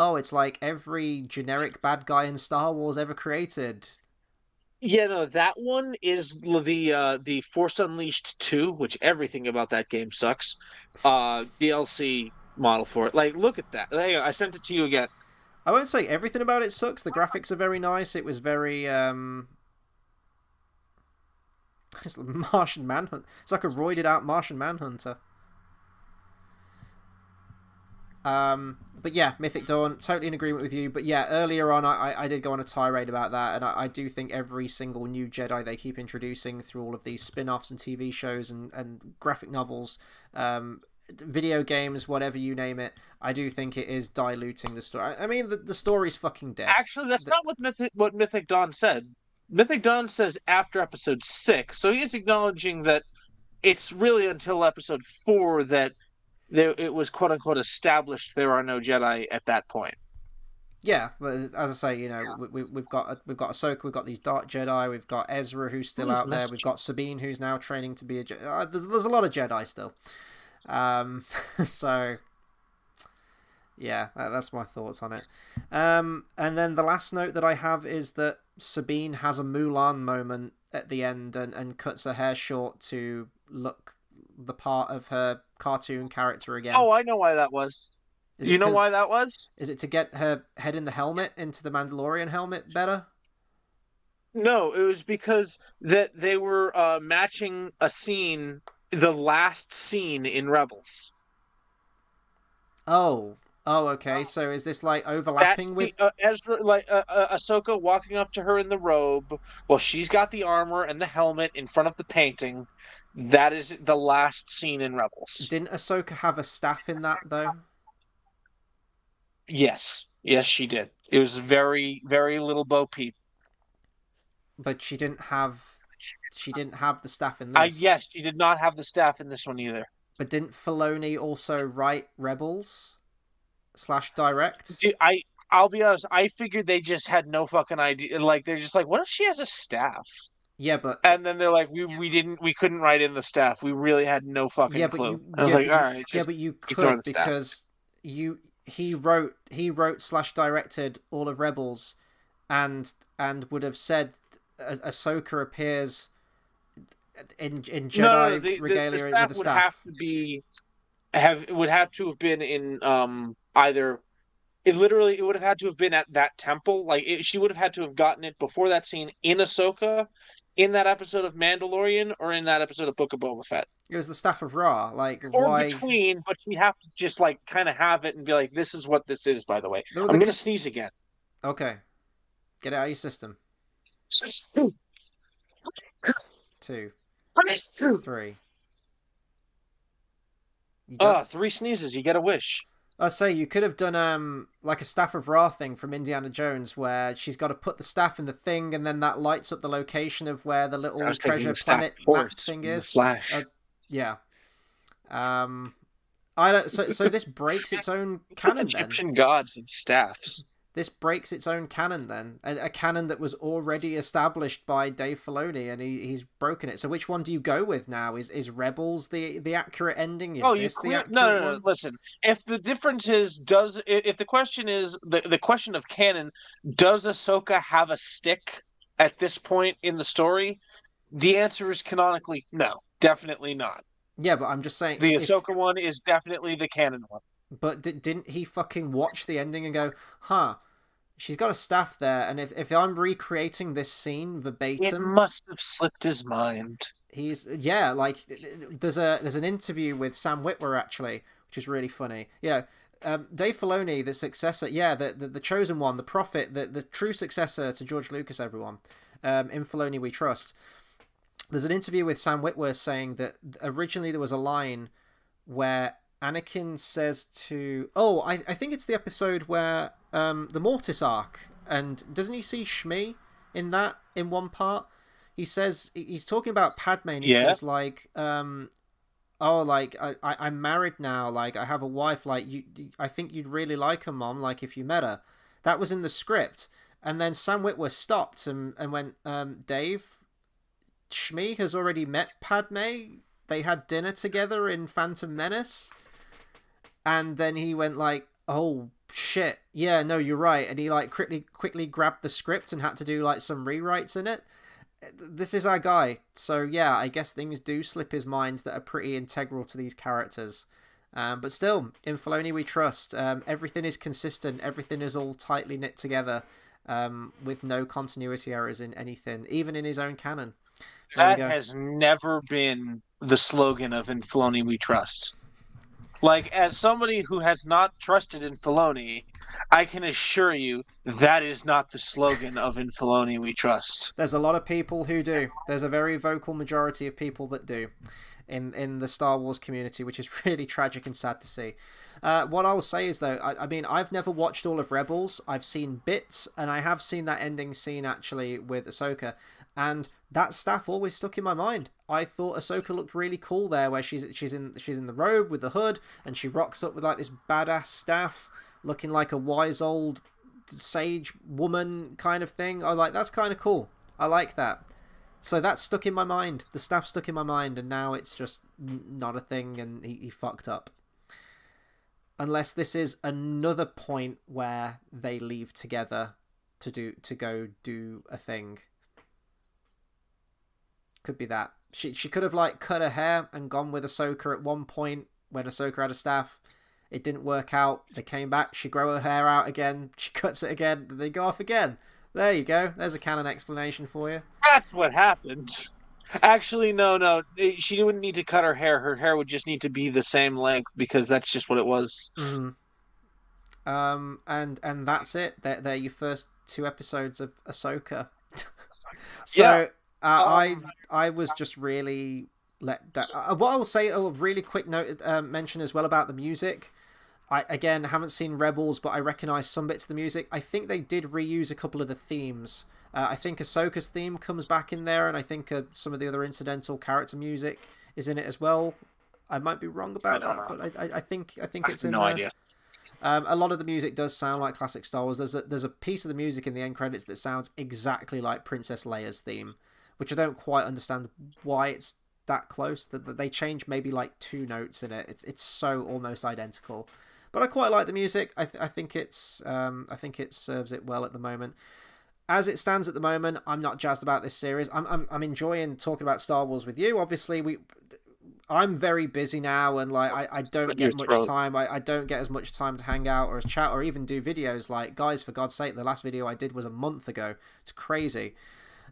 Speaker 1: Oh, it's like every generic bad guy in Star Wars ever created.
Speaker 2: Yeah, no, that one is the Force Unleashed 2, which everything about that game sucks. DLC model for it. Like, look at that. Hang on, I sent it to you again.
Speaker 1: I won't say everything about it sucks. The graphics are very nice. It was very it's like Martian Manhunt. It's like a roided out Martian Manhunter. But yeah, Mythic Dawn, totally in agreement with you. But yeah, earlier on I did go on a tirade about that, and I do think every single new Jedi they keep introducing through all of these spin-offs and TV shows and graphic novels, video games, whatever you name it, I do think it is diluting the story. I mean, the story's fucking dead.
Speaker 2: Actually, that's not what Mythic Dawn said. Mythic Dawn says after episode 6, so he is acknowledging that it's really until episode 4 that it was quote unquote established there are no Jedi at that point.
Speaker 1: Yeah, but as I say, you know, we've got Ahsoka, we've got these Dark Jedi, we've got Ezra who's still out there, we've got Sabine who's now training to be a Jedi. There's a lot of Jedi still. So yeah, that's my thoughts on it. And then the last note that I have is that Sabine has a Mulan moment at the end and cuts her hair short to look the part of her cartoon character again.
Speaker 2: Oh, I know why that was. Do you know why that was?
Speaker 1: Is it to get her head in the helmet into the Mandalorian helmet better?
Speaker 2: No, it was because that they were matching a scene, the last scene in Rebels.
Speaker 1: Oh, okay. So is this like overlapping with
Speaker 2: Ezra, like Ahsoka walking up to her in the robe? Well, she's got the armor and the helmet in front of the painting. That is the last scene in Rebels.
Speaker 1: Didn't Ahsoka have a staff in that though?
Speaker 2: Yes, she did. It was very, very little Bo Peep.
Speaker 1: But she didn't have the staff in this.
Speaker 2: Yes, she did not have the staff in this one either.
Speaker 1: But didn't Filoni also write Rebels / direct?
Speaker 2: I'll be honest. I figured they just had no fucking idea. Like they're just like, what if she has a staff?
Speaker 1: Yeah, but
Speaker 2: and then they're like, we couldn't write in the staff. We really had no fucking clue. I was like, all right,
Speaker 1: but you could because he wrote / directed all of Rebels, and would have said Ahsoka appears in Jedi regalia with the staff.
Speaker 2: Would have to have been in either. It would have had to have been at that temple. Like she would have had to have gotten it before that scene in Ahsoka, in that episode of Mandalorian, or in that episode of Book of Boba Fett.
Speaker 1: It was the staff of Ra, like
Speaker 2: or
Speaker 1: why...
Speaker 2: between, but you have to just like kind of have it and be like, this is what this is. By the way, I'm gonna sneeze again.
Speaker 1: Okay, get it out of your system. 2, 3.
Speaker 2: 3 sneezes. You get a wish.
Speaker 1: I say you could have done like a Staff of Ra thing from Indiana Jones, where she's got to put the staff in the thing, and then that lights up the location of where the little treasure planet map thing is.
Speaker 2: Flash.
Speaker 1: Yeah. I don't. So this breaks its own canon.
Speaker 2: Egyptian gods and staffs.
Speaker 1: this breaks its own canon then. A canon that was already established by Dave Filoni, and he's broken it. So which one do you go with now? Is Rebels the accurate ending? Is this the accurate
Speaker 2: no.
Speaker 1: one?
Speaker 2: Listen, if the difference is if the question is the question of canon, does Ahsoka have a stick at this point in the story? The answer is canonically no, definitely not.
Speaker 1: Yeah, but I'm just saying
Speaker 2: The Ahsoka one is definitely the canon one.
Speaker 1: But didn't he fucking watch the ending and go, huh? She's got a staff there, and if I'm recreating this scene verbatim,
Speaker 2: it must have slipped his mind.
Speaker 1: Like there's an interview with Sam Witwer actually, which is really funny. Yeah, Dave Filoni, the successor, the chosen one, the prophet, the true successor to George Lucas. Everyone, in Filoni we trust. There's an interview with Sam Witwer saying that originally there was a line where Anakin says to... Oh, I think it's the episode where the Mortis arc, and doesn't he see Shmi in that, in one part? He says, he's talking about Padme, and he says, like, I'm married now, like, I have a wife, like, I think you'd really like her, Mom, like, if you met her. That was in the script. And then Sam Witwer stopped and went, Dave, Shmi has already met Padme. They had dinner together in Phantom Menace. And then he went like, oh shit, yeah, no, you're right. And he like quickly grabbed the script and had to do like some rewrites in it. This is our guy. So yeah, I guess things do slip his mind that are pretty integral to these characters. But still, in Filoni we trust. Everything is consistent. Everything is all tightly knit together, with no continuity errors in anything, even in his own canon.
Speaker 2: That has never been the slogan of In Filoni We Trust. Like, as somebody who has not trusted in Filoni, I can assure you that is not the slogan of In Filoni We Trust.
Speaker 1: There's a lot of people who do. There's a very vocal majority of people that do in the Star Wars community, which is really tragic and sad to see. What I will say is, though, I mean, I've never watched all of Rebels. I've seen bits, and I have seen that ending scene, actually, with Ahsoka. And that staff always stuck in my mind. I thought Ahsoka looked really cool there, where she's in the robe with the hood, and she rocks up with like this badass staff, looking like a wise old sage woman kind of thing. I like, that's kind of cool. I like that. So that stuck in my mind. The staff stuck in my mind, and now it's just not a thing, and he fucked up. Unless this is another point where they leave together to go do a thing. Could be that. She could have like cut her hair and gone with Ahsoka at one point when Ahsoka had a staff. It didn't work out. They came back. She grew her hair out again. She cuts it again. Then they go off again. There you go. There's a canon explanation for you.
Speaker 2: That's what happened. Actually, no. She wouldn't need to cut her hair. Her hair would just need to be the same length because that's just what it was.
Speaker 1: Mm-hmm. And that's it. They're your first 2 episodes of Ahsoka. So yeah. I was just really let down. What I will say, a really quick note, mention as well about the music. I, again, haven't seen Rebels, but I recognise some bits of the music. I think they did reuse a couple of the themes. I think Ahsoka's theme comes back in there, and I think some of the other incidental character music is in it as well. I might be wrong about that, but I think it's in there. No idea. A lot of the music does sound like classic Star Wars. There's a piece of the music in the end credits that sounds exactly like Princess Leia's theme, which I don't quite understand why it's that close. That they change maybe like 2 notes in it. It's so almost identical, but I quite like the music. I think it serves it well at the moment. As it stands at the moment, I'm not jazzed about this series. I'm enjoying talking about Star Wars with you. Obviously, I'm very busy now, and like I don't get much time. I don't get as much time to hang out or chat or even do videos. Like, guys, for God's sake, the last video I did was a month ago. It's crazy.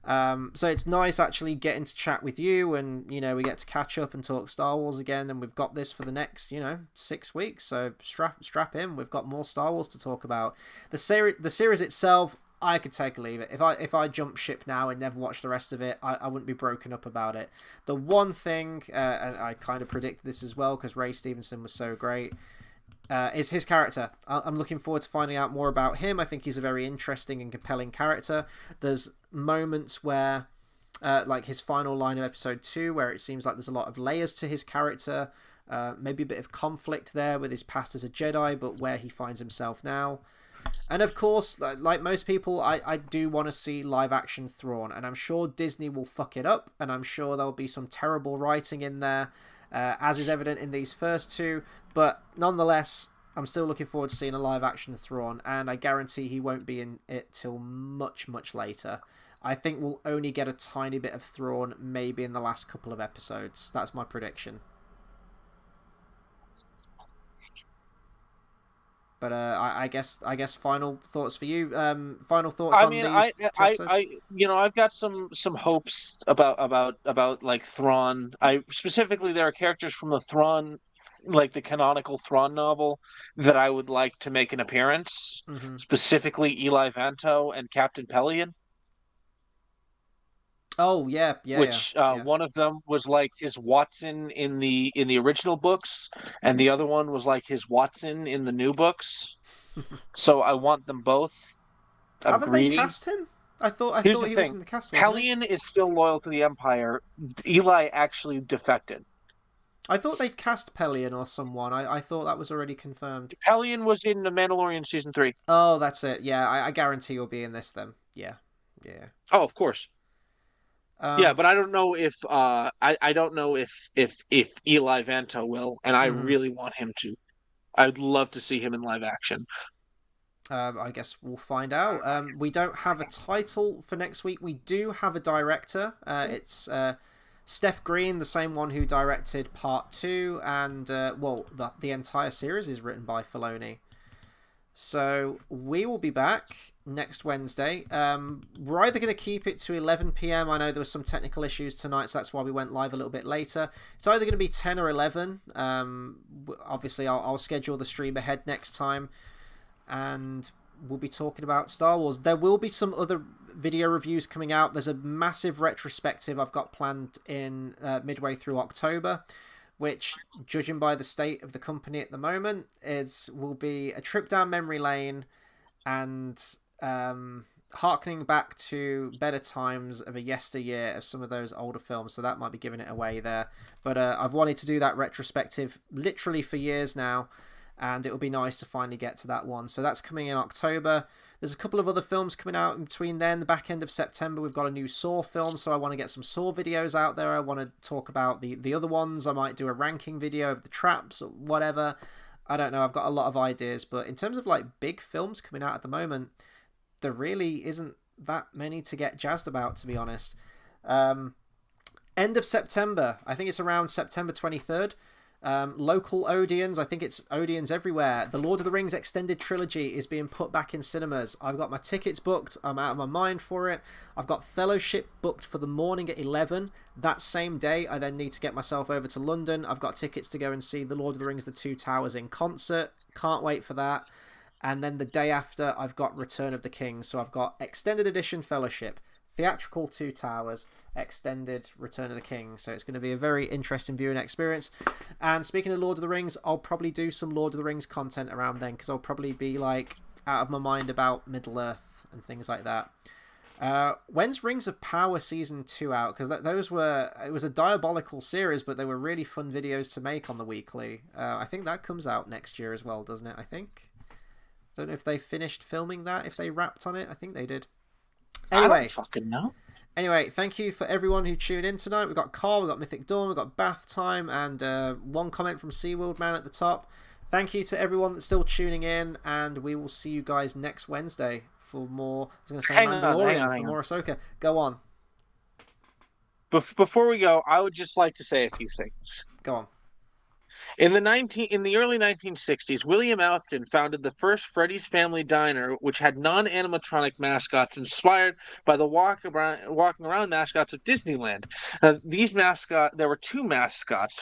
Speaker 1: So it's nice actually getting to chat with you, and we get to catch up and talk Star Wars again, and we've got this for the next 6 weeks, so strap in. We've got more Star Wars to talk about. The series itself, I could take or leave it. If I jump ship now and never watch the rest of it, I wouldn't be broken up about it. The one thing, and I kind of predicted this as well because Ray Stevenson was so great, is his character. I'm looking forward to finding out more about him. I think he's a very interesting and compelling character. There's moments where, like his final line of episode 2, where it seems like there's a lot of layers to his character, maybe a bit of conflict there with his past as a Jedi, but where he finds himself now. And of course, like most people, I do want to see live action Thrawn, and I'm sure Disney will fuck it up, and I'm sure there'll be some terrible writing in there, as is evident in these first two. But nonetheless, I'm still looking forward to seeing a live action Thrawn, and I guarantee he won't be in it till much, much later. I think we'll only get a tiny bit of Thrawn maybe in the last couple of episodes. That's my prediction. But I guess final thoughts for you. Final thoughts on these two episodes?
Speaker 2: I've got some hopes about like Thrawn. I specifically, there are characters from the Thrawn, like the canonical Thrawn novel, that I would like to make an appearance.
Speaker 1: Mm-hmm.
Speaker 2: Specifically, Eli Vanto and Captain Pelion.
Speaker 1: Oh yeah.
Speaker 2: One of them was like his Watson in the original books, and the other one was like his Watson in the new books. So I want them both.
Speaker 1: Haven't they cast him? I thought he was in the cast.
Speaker 2: Pelion is still loyal to the Empire. Eli actually defected.
Speaker 1: I thought they'd cast Pelion or someone. I thought that was already confirmed.
Speaker 2: Pelion was in The Mandalorian season 3.
Speaker 1: Oh, that's it. Yeah, I guarantee you'll be in this then. Yeah.
Speaker 2: Oh, of course. Yeah, but I don't know if I don't know if Eli Vanto will, and I really want him to. I'd love to see him in live action.
Speaker 1: I guess we'll find out. We don't have a title for next week. We do have a director. It's Steph Green, the same one who directed Part 2, and the entire series is written by Filoni. So we will be back next Wednesday. We're either going to keep it to 11 p.m. I know there were some technical issues tonight, so that's why we went live a little bit later. It's either going to be 10 or 11. Obviously, I'll schedule the stream ahead next time, and we'll be talking about Star Wars. There will be some other video reviews coming out. There's a massive retrospective I've got planned in midway through October, which, judging by the state of the company at the moment, will be a trip down memory lane and harkening back to better times of a yesteryear of some of those older films. So that might be giving it away there. But I've wanted to do that retrospective literally for years now, and it'll be nice to finally get to that one. So that's coming in October. There's a couple of other films coming out in between then. The back end of September, we've got a new Saw film, so I want to get some Saw videos out there. I want to talk about the other ones. I might do a ranking video of the traps or whatever. I don't know. I've got a lot of ideas, but in terms of like big films coming out at the moment, there really isn't that many to get jazzed about, to be honest. End of September. I think it's around September 23rd. Local Odeons, I think it's Odeons everywhere. The Lord of the Rings extended trilogy is being put back in cinemas. I've got my tickets booked. I'm out of my mind for it. I've got Fellowship booked for the morning at 11. That same day, I then need to get myself over to London. I've got tickets to go and see The Lord of the Rings The Two Towers in concert. Can't wait for that. And then the day after, I've got Return of the King. So I've got extended edition Fellowship, theatrical Two Towers, extended Return of the King. So it's going to be a very interesting viewing experience. And speaking of Lord of the Rings, I'll probably do some Lord of the Rings content around then, because I'll probably be like out of my mind about Middle-earth and things like that. When's Rings of Power Season 2 out? Because it was a diabolical series, but they were really fun videos to make on the weekly. I think that comes out next year as well, doesn't it? I think. Don't know if they finished filming that, if they wrapped on it. I think they did. Anyway,
Speaker 3: I don't fucking know.
Speaker 1: Anyway, thank you for everyone who tuned in tonight. We've got Carl, we've got Mythic Dawn, we've got Bath Time, and one comment from SeaWorld Man at the top. Thank you to everyone that's still tuning in, and we will see you guys next Wednesday for more. I was going to say Mandalorian, for more Ahsoka. Go on.
Speaker 2: Before we go, I would just like to say a few things.
Speaker 1: Go on.
Speaker 2: In the early 1960s, William Afton founded the first Freddy's Family Diner, which had non-animatronic mascots inspired by the walking around mascots of Disneyland. There were two mascots,